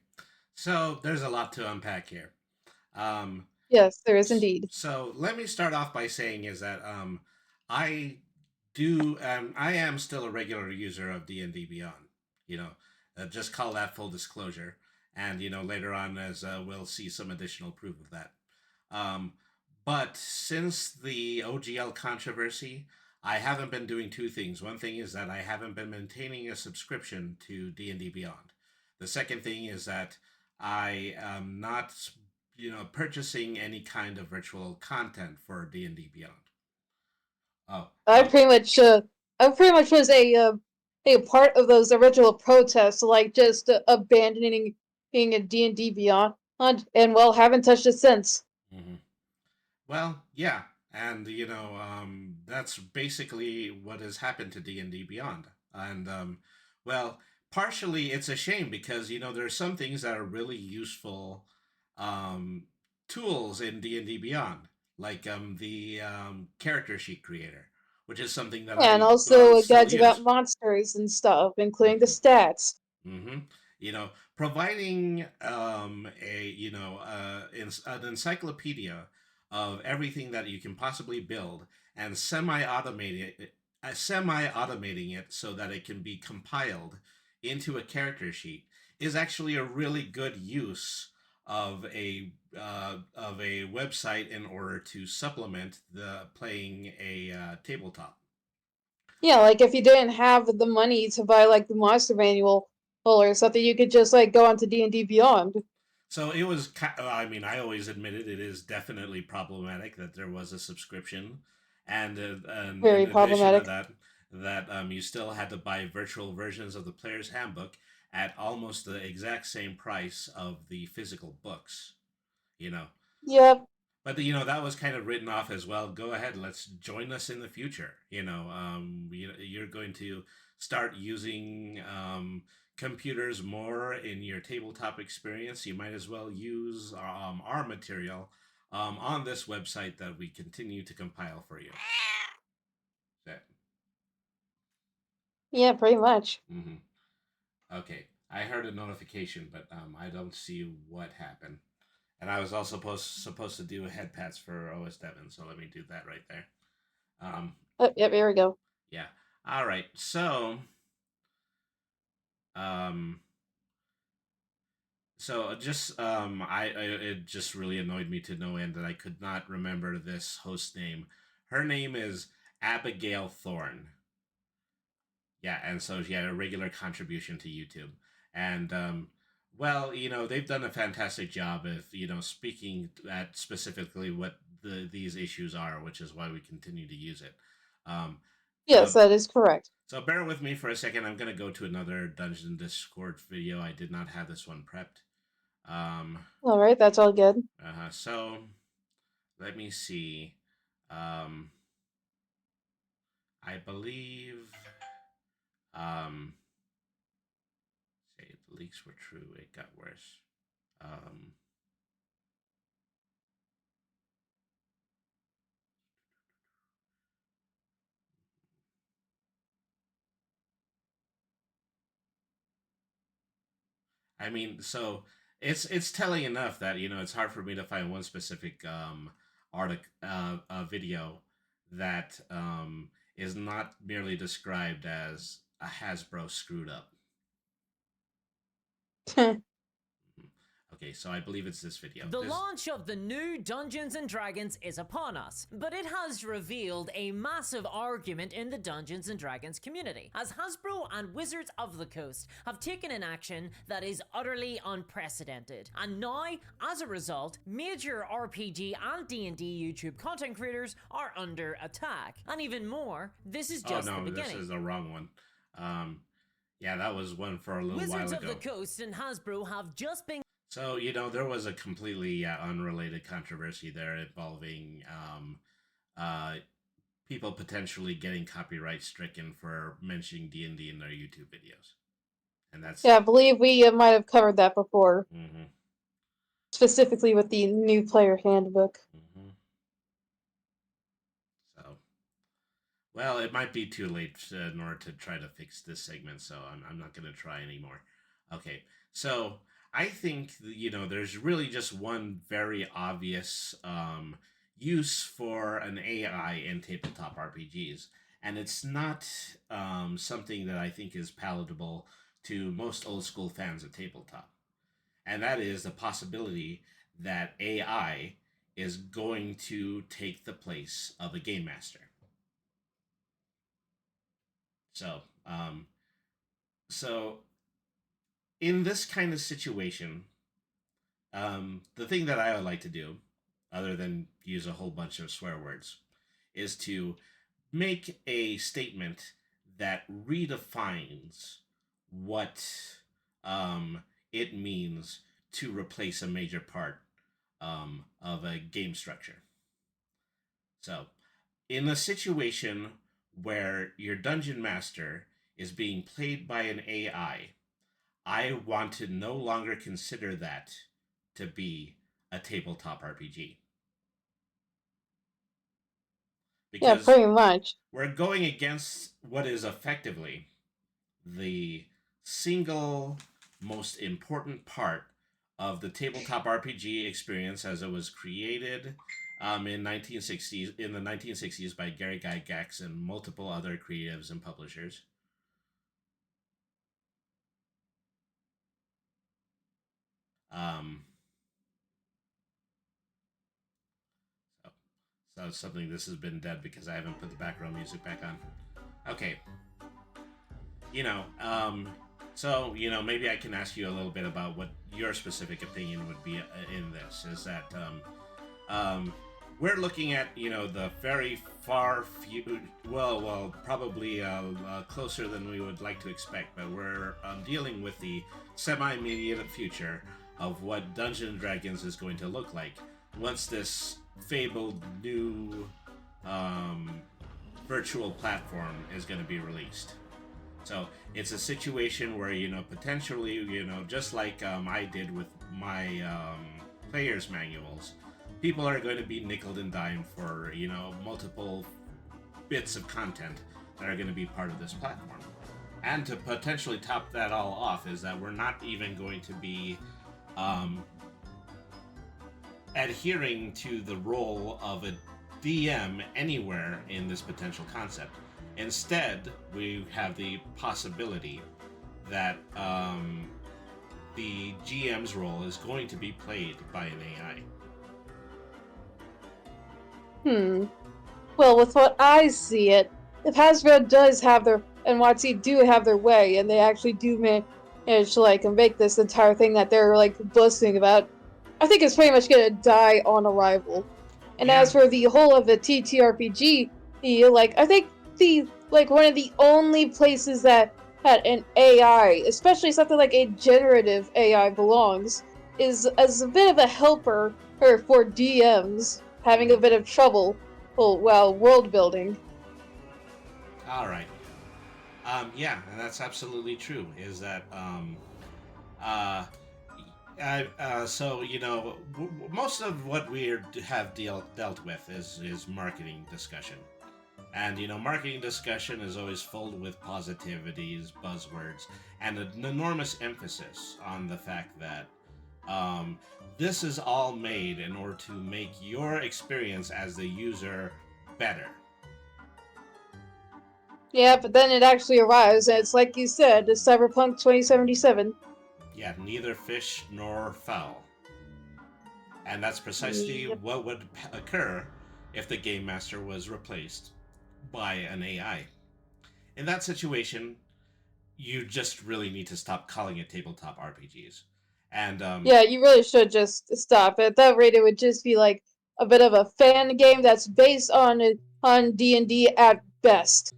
so there's a lot to unpack here. Yes, there is indeed. So let me start off by saying is that I I am still a regular user of D&D Beyond. You know, just call that full disclosure. And later on, as we'll see some additional proof of that. Um, but since the OGL controversy, I haven't been doing two things. One thing is that I haven't been maintaining a subscription to D&D Beyond. The second thing is that I am not, purchasing any kind of virtual content for D&D Beyond. Oh, I pretty much, I pretty much was a part of those original protests, like just abandoning being a D&D Beyond, and well, haven't touched it since. hmm well, yeah, and that's basically what has happened to D&D Beyond, and well, partially it's a shame because there are some things that are really useful um, tools in D&D Beyond, like the character sheet creator, which is something that Yeah, and I also still guides about use. monsters and stuff, including the stats. hmm Providing an encyclopedia of everything that you can possibly build and semi-automating it so that it can be compiled into a character sheet is actually a really good use of a website in order to supplement the playing a tabletop. Yeah, like if you didn't have the money to buy like the monster manual or something, you could just like go onto D&D Beyond. So it was. I mean, I always admitted it is definitely problematic that there was a subscription, and in Very addition to problematic. that you still had to buy virtual versions of the player's handbook at almost the exact same price of the physical books. You know, Yep. but that was kind of written off as well. Go ahead, let's join us in the future. You're going to start using computers more in your tabletop experience. You might as well use our material on this website that we continue to compile for you. That. Yeah, pretty much. Mm-hmm. Okay, I heard a notification, but I don't see what happened. And I was also supposed to do head pats for OS Devon, so let me do that right there. Oh, yep, here we go. Yeah. All right. So, um, just it just really annoyed me to no end that I could not remember this host name. Her name is Abigail Thorne. Yeah, and so she had a regular contribution to YouTube, and well, they've done a fantastic job of speaking at specifically what these issues are, which is why we continue to use it. Um, Yes, so that is correct. So bear with me for a second. I'm gonna go to another Dungeon Discord video. I did not have this one prepped. All right, that's all good. So let me see. Um, I believe. Say if the leaks were true, it got worse. Um, I mean, so it's telling enough that it's hard for me to find one specific video that is not merely described as a Hasbro screwed up. Mhm. Okay, so I believe it's this video. The launch of the new Dungeons & Dragons is upon us, but it has revealed a massive argument in the Dungeons & Dragons community, as Hasbro and Wizards of the Coast have taken an action that is utterly unprecedented. And now, as a result, major RPG and D&D YouTube content creators are under attack. And even more, this is just the beginning. This is the wrong one. Yeah, that was one for a little while ago. Wizards of the Coast and Hasbro have just been... So, there was a completely unrelated controversy there involving people potentially getting copyright stricken for mentioning D&D in their YouTube videos. And that's... Yeah, I believe we might have covered that before. Mm-hmm. Specifically with the new player handbook. Mm-hmm. So, well, it might be too late in order to try to fix this segment, so I'm not going to try anymore. Okay, so... I think, there's really just one very obvious use for an AI in tabletop RPGs. And it's not something that I think is palatable to most old school fans of tabletop. And that is the possibility that AI is going to take the place of a game master. So in this kind of situation, the thing that I would like to do, other than use a whole bunch of swear words, is to make a statement that redefines what it means to replace a major part of a game structure. So, in a situation where your dungeon master is being played by an AI, I want to no longer consider that to be a tabletop RPG. Because pretty much. We're going against what is effectively the single most important part of the tabletop RPG experience as it was created in the 1960s by Gary Gygax and multiple other creatives and publishers. So something, this has been dead because I haven't put the background music back on. Okay. So, maybe I can ask you a little bit about what your specific opinion would be in this. Is that, we're looking at, the very far probably closer than we would like to expect, but we're dealing with the semi-immediate future of what Dungeons & Dragons is going to look like once this fabled new virtual platform is going to be released. So it's a situation where, potentially, just like I did with my player's manuals, people are going to be nickeled and dimed for, multiple bits of content that are going to be part of this platform. And to potentially top that all off is that we're not even going to be adhering to the role of a DM anywhere in this potential concept. Instead, we have the possibility that the GM's role is going to be played by an AI. Well, with what I see it, if Hasbro does have their, and WotC do have their way, and they actually do manage to, make this entire thing that they're, boasting about, I think it's pretty much gonna die on arrival. And as for the whole of the TTRPG, I think one of the only places that had an AI, especially something like a generative AI belongs, is as a bit of a helper for DMs having a bit of trouble, world building. All right. Yeah, and that's absolutely true. Is that so most of what we have dealt with is marketing discussion, and marketing discussion is always filled with positivities, buzzwords, and an enormous emphasis on the fact that this is all made in order to make your experience as the user better. Yeah, but then it actually arrives, and it's like you said, it's Cyberpunk 2077. Yeah, neither fish nor fowl. And that's precisely what would occur if the game master was replaced by an AI. In that situation, you just really need to stop calling it tabletop RPGs. And Yeah, you really should just stop. At that rate, it would just be like a bit of a fan game that's based on D&D at best.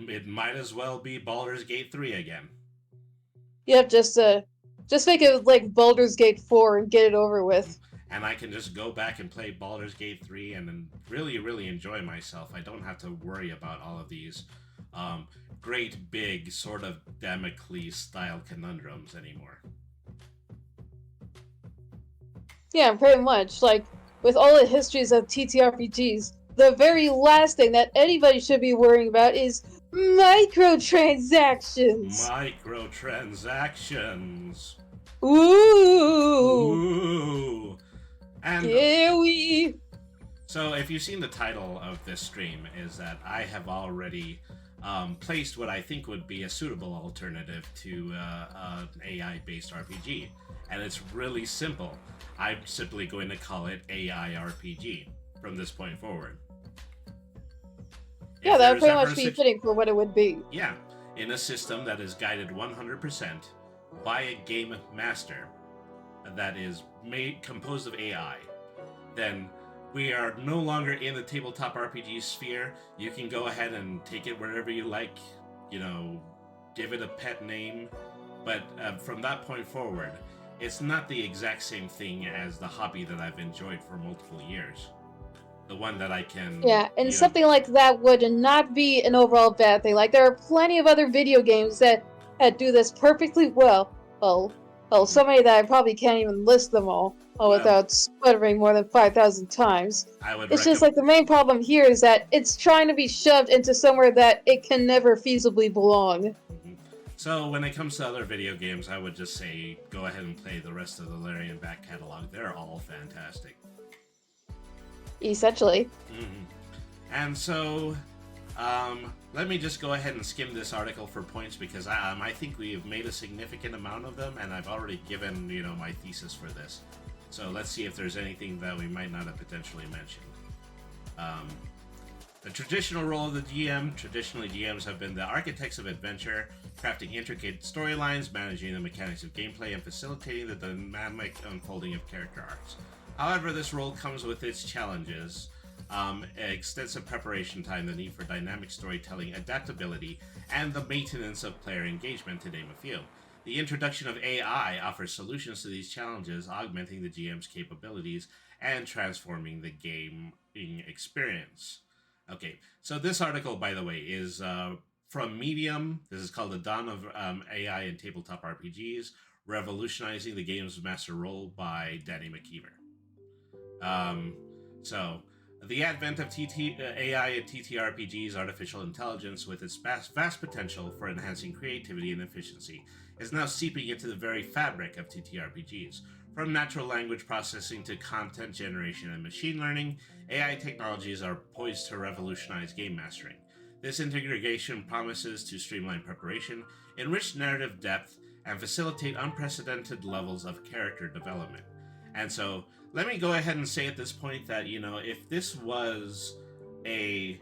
it might as well be Baldur's Gate 3 again. Yep, just make it like Baldur's Gate 4 and get it over with. And I can just go back and play Baldur's Gate 3 and then really, really enjoy myself. I don't have to worry about all of these great big sort of Damocles style conundrums anymore. Yeah, pretty much. Like, with all the histories of TTRPGs, the very last thing that anybody should be worrying about is microtransactions. Microtransactions. Ooh. Ooh. And yeah, we. So if you've seen the title of this stream, is that I have already placed what I think would be a suitable alternative to an AI-based RPG. And it's really simple. I'm simply going to call it AI RPG from this point forward. Yeah, that would pretty much be fitting for what it would be. Yeah, in a system that is guided 100% by a game master that is composed of AI, then we are no longer in the tabletop RPG sphere. You can go ahead and take it wherever you like, give it a pet name, but from that point forward, it's not the exact same thing as the hobby that I've enjoyed for multiple years. The one that I can... Yeah, and something like that would not be an overall bad thing. Like, there are plenty of other video games that do this perfectly well. Well, so many that I probably can't even list them all without sputtering more than 5,000 times. It's just like the main problem here is that it's trying to be shoved into somewhere that it can never feasibly belong. So when it comes to other video games, I would just say go ahead and play the rest of the Larian back catalog. They're all fantastic. Essentially. And so, let me just go ahead and skim this article for points because I think we have made a significant amount of them, and I've already given my thesis for this. So let's see if there's anything that we might not have potentially mentioned. The traditional role of the GM. Traditionally, GMs have been the architects of adventure, crafting intricate storylines, managing the mechanics of gameplay, and facilitating the dynamic unfolding of character arcs. However, this role comes with its challenges. Extensive preparation time, the need for dynamic storytelling, adaptability, and the maintenance of player engagement, to name a few. The introduction of AI offers solutions to these challenges, augmenting the GM's capabilities and transforming the gaming experience. Okay, so this article, by the way, is from Medium. This is called The Dawn of AI in Tabletop RPGs, Revolutionizing the Games Master Role by Danny McKeever. So, the advent of AI and TTRPGs, artificial intelligence, with its vast potential for enhancing creativity and efficiency, is now seeping into the very fabric of TTRPGs. From natural language processing to content generation and machine learning, AI technologies are poised to revolutionize game mastering. This integration promises to streamline preparation, enrich narrative depth, and facilitate unprecedented levels of character development. And so, let me go ahead and say at this point that, if this was a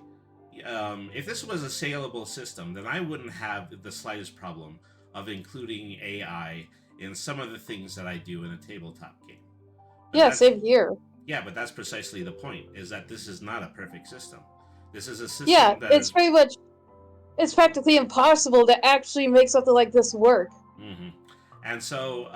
saleable system, then I wouldn't have the slightest problem of including AI in some of the things that I do in a tabletop game. Yeah, same here. Yeah, but that's precisely the point, is that this is not a perfect system. This is a system that it's pretty much, it's practically impossible to actually make something like this work. And so,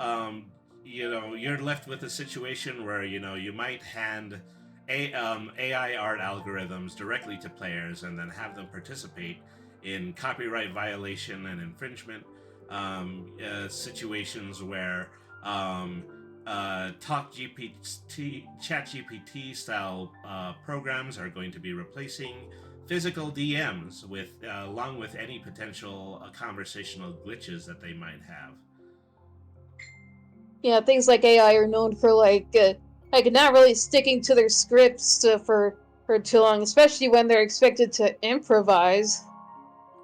you're left with a situation where, you might hand AI art algorithms directly to players and then have them participate in copyright violation and infringement situations where ChatGPT style programs are going to be replacing physical DMs along with any potential conversational glitches that they might have. Yeah, things like AI are known for not really sticking to their scripts for too long, especially when they're expected to improvise.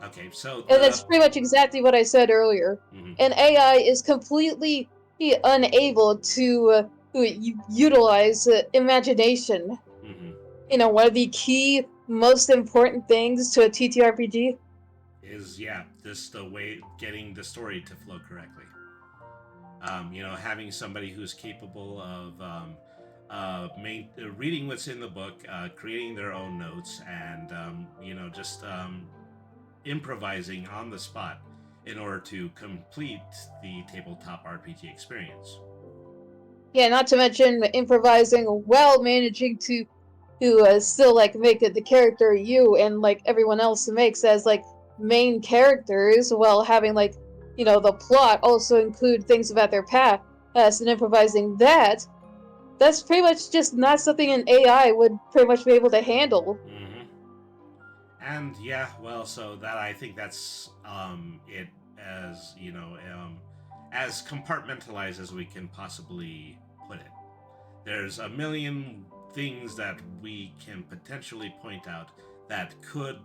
Okay, so and that's pretty much exactly what I said earlier. And AI is completely unable to utilize imagination. Mm-hmm. You know, one of the key, most important things to a TTRPG is just the way getting the story to flow correctly. Having somebody who's capable of reading what's in the book, creating their own notes, and just improvising on the spot in order to complete the tabletop RPG experience. Yeah, not to mention improvising while managing to still like make it the character you and like everyone else makes as like main characters, while having like the plot also include things about their past and improvising that's pretty much just not something an AI would pretty much be able to handle. Mm-hmm. And so that I think that's it, as as compartmentalized as we can possibly put it. There's a million things that we can potentially point out that could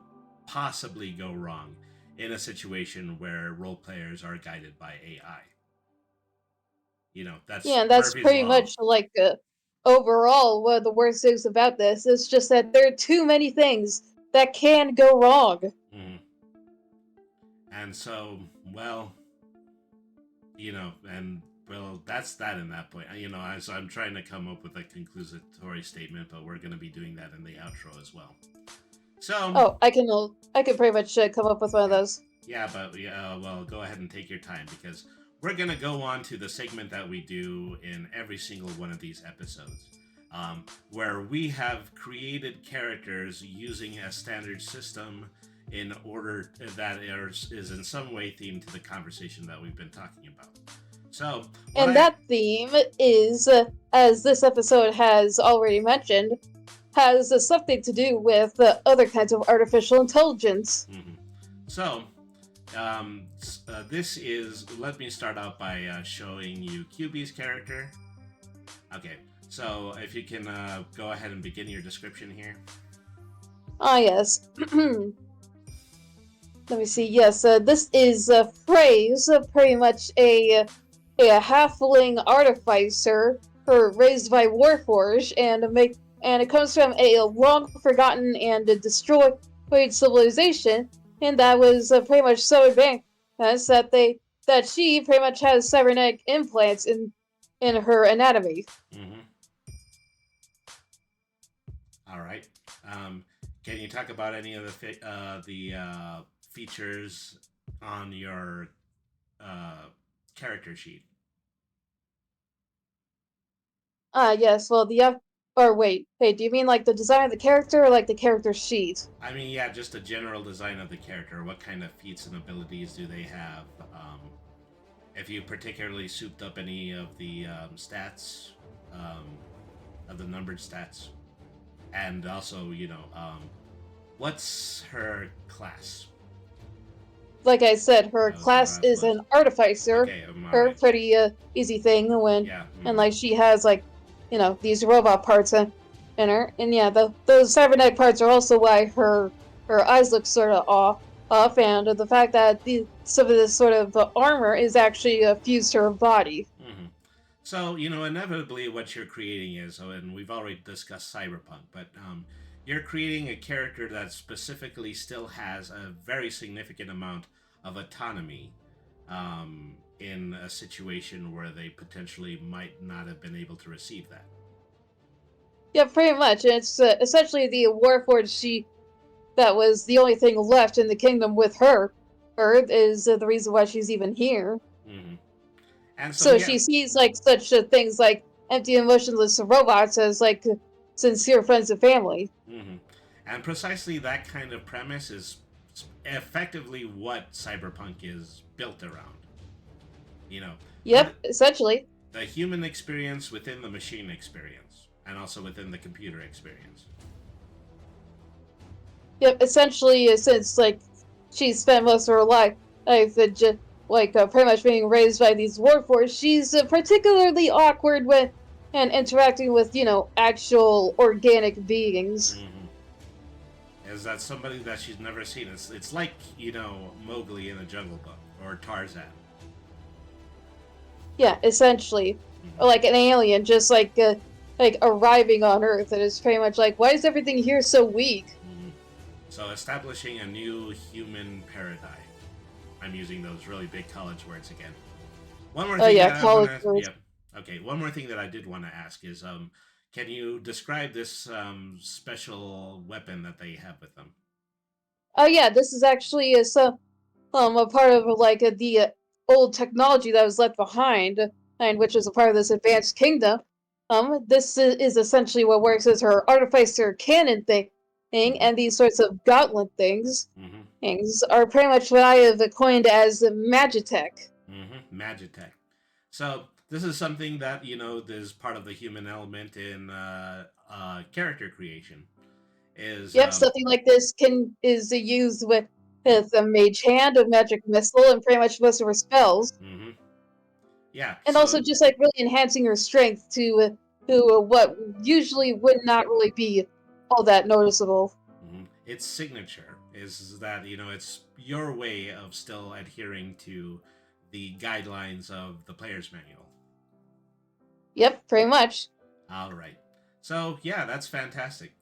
possibly go wrong in a situation where role players are guided by AI. That's And that's Murphy's pretty Law. much like overall one of the worst things about this is just that there are too many things that can go wrong. Mm-hmm. And so, that's that in that point. So I'm trying to come up with a conclusory statement, but we're going to be doing that in the outro as well. So. I can pretty much come up with one of those. Yeah, but go ahead and take your time, because we're going to go on to the segment that we do in every single one of these episodes, where we have created characters using a standard system in order that is in some way themed to the conversation that we've been talking about. So, that theme is, as this episode has already mentioned, has something to do with other kinds of artificial intelligence. Mm-hmm. So, this is. Let me start out by showing you QB's character. Okay, so if you can go ahead and begin your description here. Yes. Let me see. Yes, this is Phrase, pretty much a halfling artificer, raised by Warforged, and it comes from a long forgotten and destroyed civilization, and that was pretty much so advanced that she pretty much has cybernetic implants in her anatomy. Mm-hmm. All right. Can you talk about any of the features on your character sheet? Yes. Well, wait, do you mean like the design of the character or like the character sheet? I mean, just the general design of the character. What kind of feats and abilities do they have? If you particularly souped up any of the stats, of the numbered stats, and also, what's her class? Like I said, her class is an artificer. Okay, her pretty easy thing and like she has like these robot parts in her, and those cybernetic parts are also why her eyes look sort of off, and the fact that some of this sort of armor is actually fused to her body. Mm-hmm. So inevitably what you're creating is, and we've already discussed cyberpunk, but you're creating a character that specifically still has a very significant amount of autonomy in a situation where they potentially might not have been able to receive that. Yeah, pretty much. And it's essentially the Warforged that was the only thing left in the kingdom with her. Is the reason why she's even here. Mm-hmm. And so she sees like such things like empty, emotionless robots as like sincere friends and family. Mm-hmm. And precisely that kind of premise is effectively what cyberpunk is built around. Yep, essentially. The human experience within the machine experience, and also within the computer experience. Yep, essentially, since like she spent most of her life pretty much being raised by these Warforged, she's particularly awkward when and interacting with actual organic beings. Mm-hmm. Is that somebody that she's never seen? It's like Mowgli in the Jungle Book or Tarzan. Yeah, essentially. or like an alien, just like arriving on Earth, and it's pretty much like, why is everything here so weak? So establishing a new human paradigm. I'm using those really big college words again. One more thing Yeah, that I college want to. words. Yeah. Okay. One more thing that I did want to ask is, can you describe this special weapon that they have with them? Oh yeah, this is actually a part of like the old technology that was left behind, and which is a part of this advanced kingdom. This is essentially what works as her artificer cannon thing, and these sorts of gauntlet things are pretty much what I have coined as Magitech. Magitech. So this is something that is part of the human element in character creation. Is Yep, something like this is used with a mage hand, a magic missile, and pretty much most of her spells. Yeah. And So also just like really enhancing her strength to what usually would not really be all that noticeable. its signature is that it's your way of still adhering to the guidelines of the player's manual. Yep, pretty much. All right. So yeah, that's fantastic.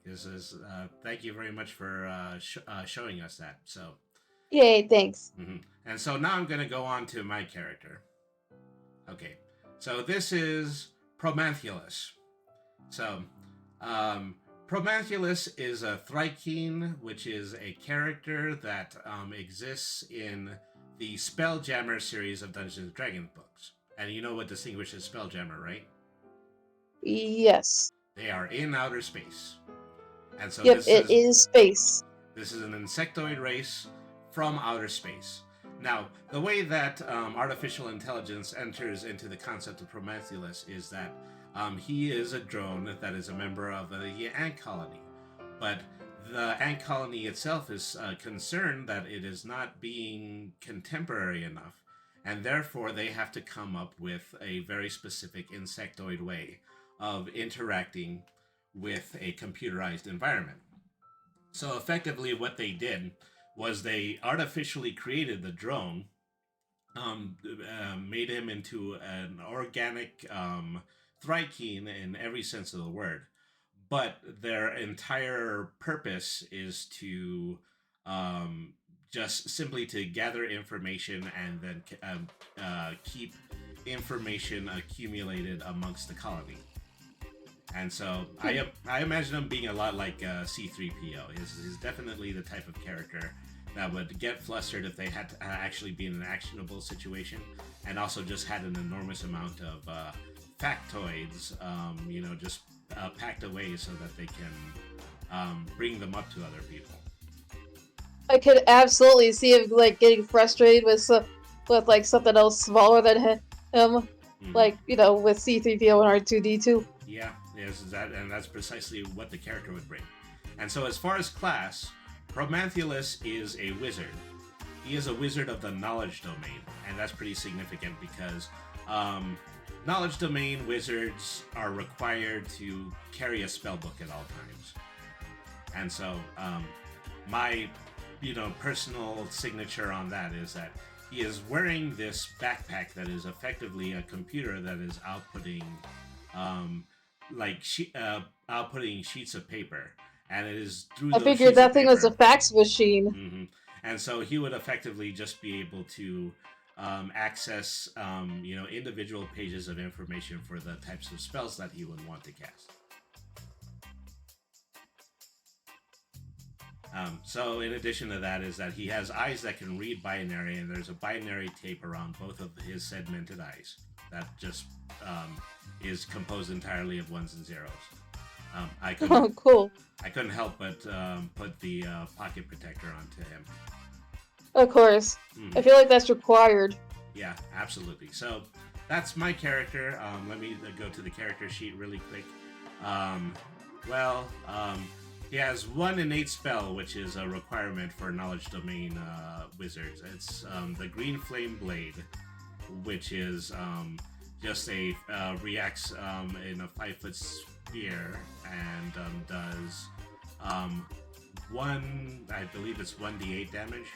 Thank you very much for showing us that. So, Yay, thanks. and so now I'm going to go on to my character. Okay, so this is Promanthulus. So, Promanthulus is a Thrykean, which is a character that exists in the Spelljammer series of Dungeons and Dragons books. And you know what distinguishes Spelljammer, right? Yes. They are in outer space. And so Yep, it is space. This is an insectoid race from outer space. Now, the way that artificial intelligence enters into the concept of Prometheus is that he is a drone that is a member of the ant colony. But the ant colony itself is concerned that it is not being contemporary enough, and therefore they have to come up with a very specific insectoid way of interacting with a computerized environment. So effectively what they did was they artificially created the drone, made him into an organic Thrykean in every sense of the word. But their entire purpose is to just simply to gather information and then keep information accumulated amongst the colony. And so I imagine him being a lot like C-3PO. He's definitely the type of character that would get flustered if they had to actually be in an actionable situation, and also just had an enormous amount of factoids, just packed away so that they can bring them up to other people. I could absolutely see him like getting frustrated with like something else smaller than him, like with C-3PO and R2-D2. Yeah, and that's precisely what the character would bring. And so, as far as class, Promanthulus is a wizard. He is a wizard of the knowledge domain, and that's pretty significant because knowledge domain wizards are required to carry a spellbook at all times. And so, my personal signature on that is that he is wearing this backpack that is effectively a computer that is outputting outputting sheets of paper, and it is through. I figured that thing was a fax machine. And so he would effectively just be able to access, individual pages of information for the types of spells that he would want to cast. So in addition to that is that he has eyes that can read binary, and there's a binary tape around both of his segmented eyes that just is composed entirely of ones and zeros. Cool. I couldn't help but put the pocket protector onto him. Of course. I feel like that's required. Yeah, absolutely. So that's my character. Let me go to the character sheet really quick. He has one innate spell, which is a requirement for knowledge domain wizards. It's the Green Flame Blade, which is just reacts in a 5-foot sphere and does I believe it's 1d8 damage.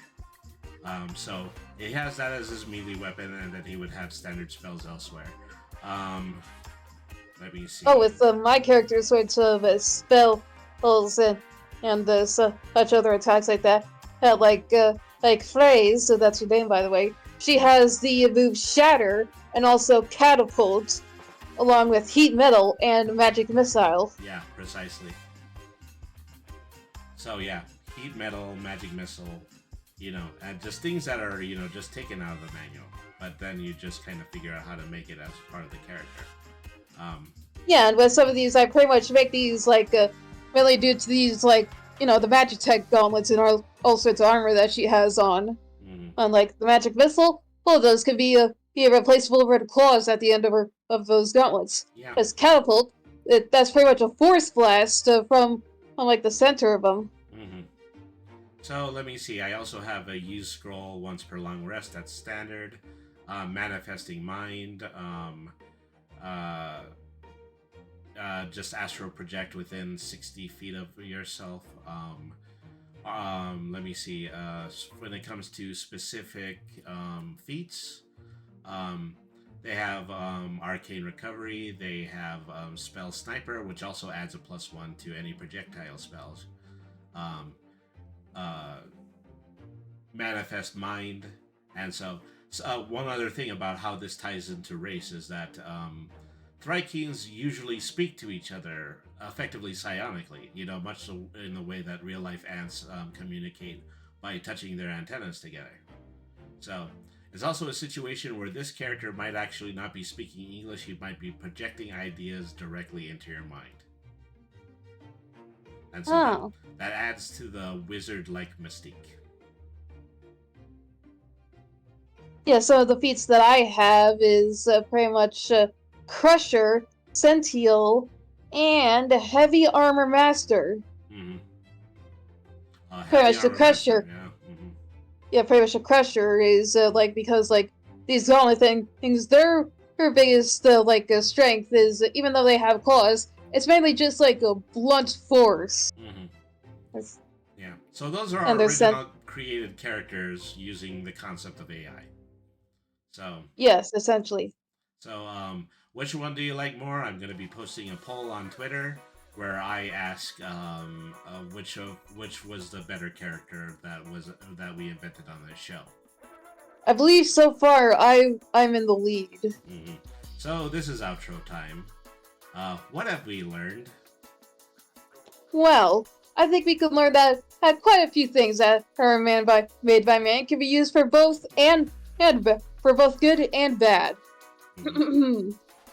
So he has that as his melee weapon, and then he would have standard spells elsewhere. Let me see. Oh, with my character sorts of spells and such other attacks like that. Like Phrase, so that's her name, by the way. She has the move Shatter and also Catapult, along with Heat Metal and Magic Missile. Yeah, precisely. So yeah, Heat Metal, Magic Missile, and just things that are, just taken out of the manual. But then you just kind of figure out how to make it as part of the character. Yeah, and with some of these, I pretty much make these mainly due to these the Magitech gauntlets and all sorts of armor that she has on. Unlike the Magic Missile, all of those can be replaceable red claws at the end of those gauntlets. Yeah. As Catapult, that's pretty much a force blast from the center of them. So let me see. I also have a use scroll once per long rest. That's standard. Manifesting Mind. Just astral project within 60 feet of yourself. Let me see. When it comes to specific feats, they have Arcane Recovery. They have Spell Sniper, which also adds a +1 to any projectile spells. Manifest Mind, and so one other thing about how this ties into race is that Thrykeens usually speak to each other effectively psionically, much in the way that real life ants communicate by touching their antennas together. So it's also a situation where this character might actually not be speaking English, he might be projecting ideas directly into your mind. And so that adds to the wizard-like mystique. Yeah, some of the feats that I have is pretty much Crusher, Sential, and Heavy Armor Master. Pretty much the Crusher. Yeah, pretty much the Crusher is because these only things their biggest strength is even though they have claws, it's mainly just a blunt force. Yeah, so those are original created characters using the concept of AI. So yes, essentially. So which one do you like more? I'm going to be posting a poll on Twitter where I ask which was the better character that we invented on this show. I believe so far I'm in the lead. So this is outro time. What have we learned? Well, I think we could learn that quite a few things that are made by man can be used for both and for both good and bad.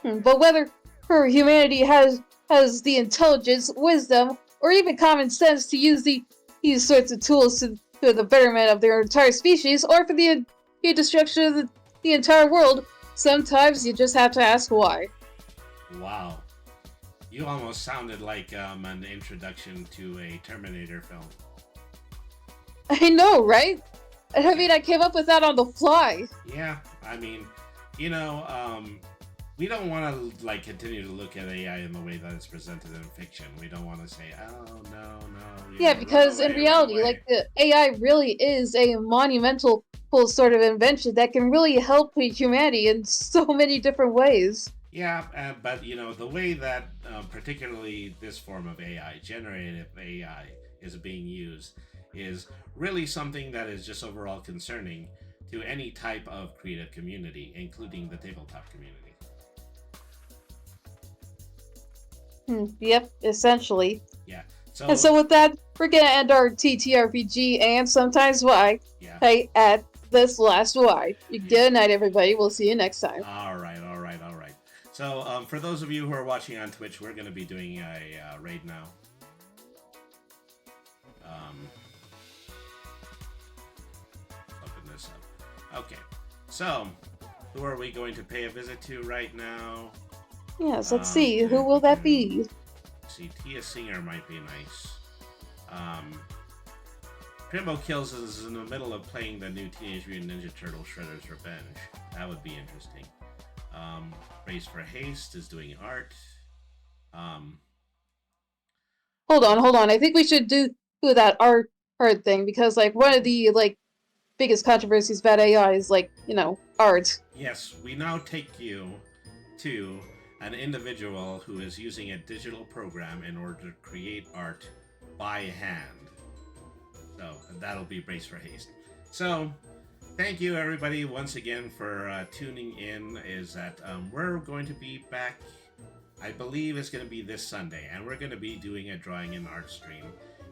But whether humanity has the intelligence, wisdom, or even common sense to use these sorts of tools to the betterment of their entire species, or for the destruction of the entire world, sometimes you just have to ask why. Wow. You almost sounded like an introduction to a Terminator film. I know, right? I mean, I came up with that on the fly. Yeah, I mean, we don't want to continue to look at AI in the way that it's presented in fiction. We don't want to say, oh no. Yeah, because in reality, the AI really is a monumental sort of invention that can really help humanity in so many different ways. Yeah, but the way that particularly this form of AI, generative AI, is being used is really something that is just overall concerning to any type of creative community, including the tabletop community. Yep, essentially. Yeah. And so with that, we're gonna end our TTRPG and Sometimes Why at this last why. Good night, everybody. We'll see you next time. All right. So for those of you who are watching on Twitch, we're going to be doing a raid now. Open this up. Okay. So, who are we going to pay a visit to right now? Yes, let's see. Who will that be? See, Tia Singer might be nice. Primbo Kills is in the middle of playing the new Teenage Mutant Ninja Turtle Shredder's Revenge. That would be interesting. Race for Haste is doing art. Hold on. I think we should do that art thing because one of the biggest controversies about AI is art. Yes, we now take you to an individual who is using a digital program in order to create art by hand. So that'll be Brace for Haste. So thank you everybody once again for tuning in. Is that we're going to be back, I believe it's going to be this Sunday, and we're going to be doing a drawing and art stream.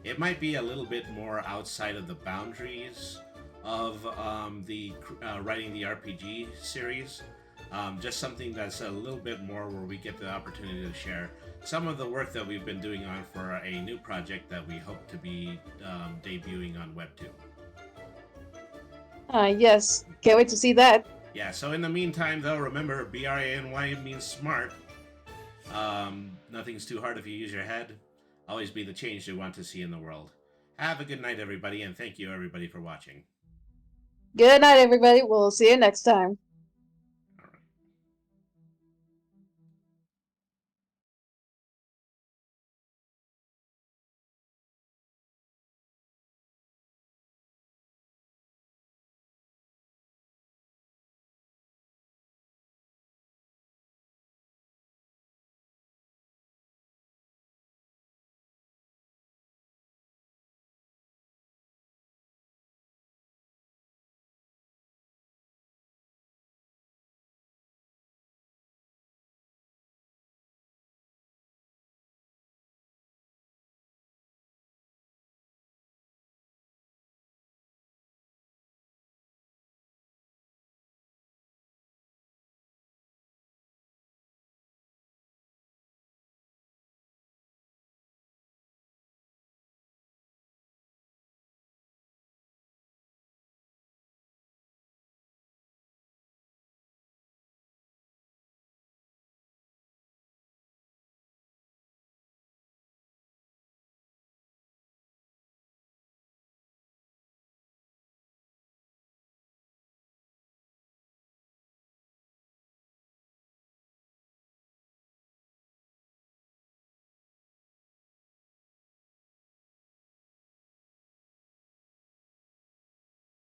It might be a little bit more outside of the boundaries of the writing the RPG series. Just something that's a little bit more where we get the opportunity to share some of the work that we've been doing on for a new project that we hope to be debuting on Webtoon. Yes. Can't wait to see that. Yeah, so in the meantime, though, remember, B-R-A-N-Y means smart. Nothing's too hard if you use your head. Always be the change you want to see in the world. Have a good night, everybody, and thank you, everybody, for watching. Good night, everybody. We'll see you next time.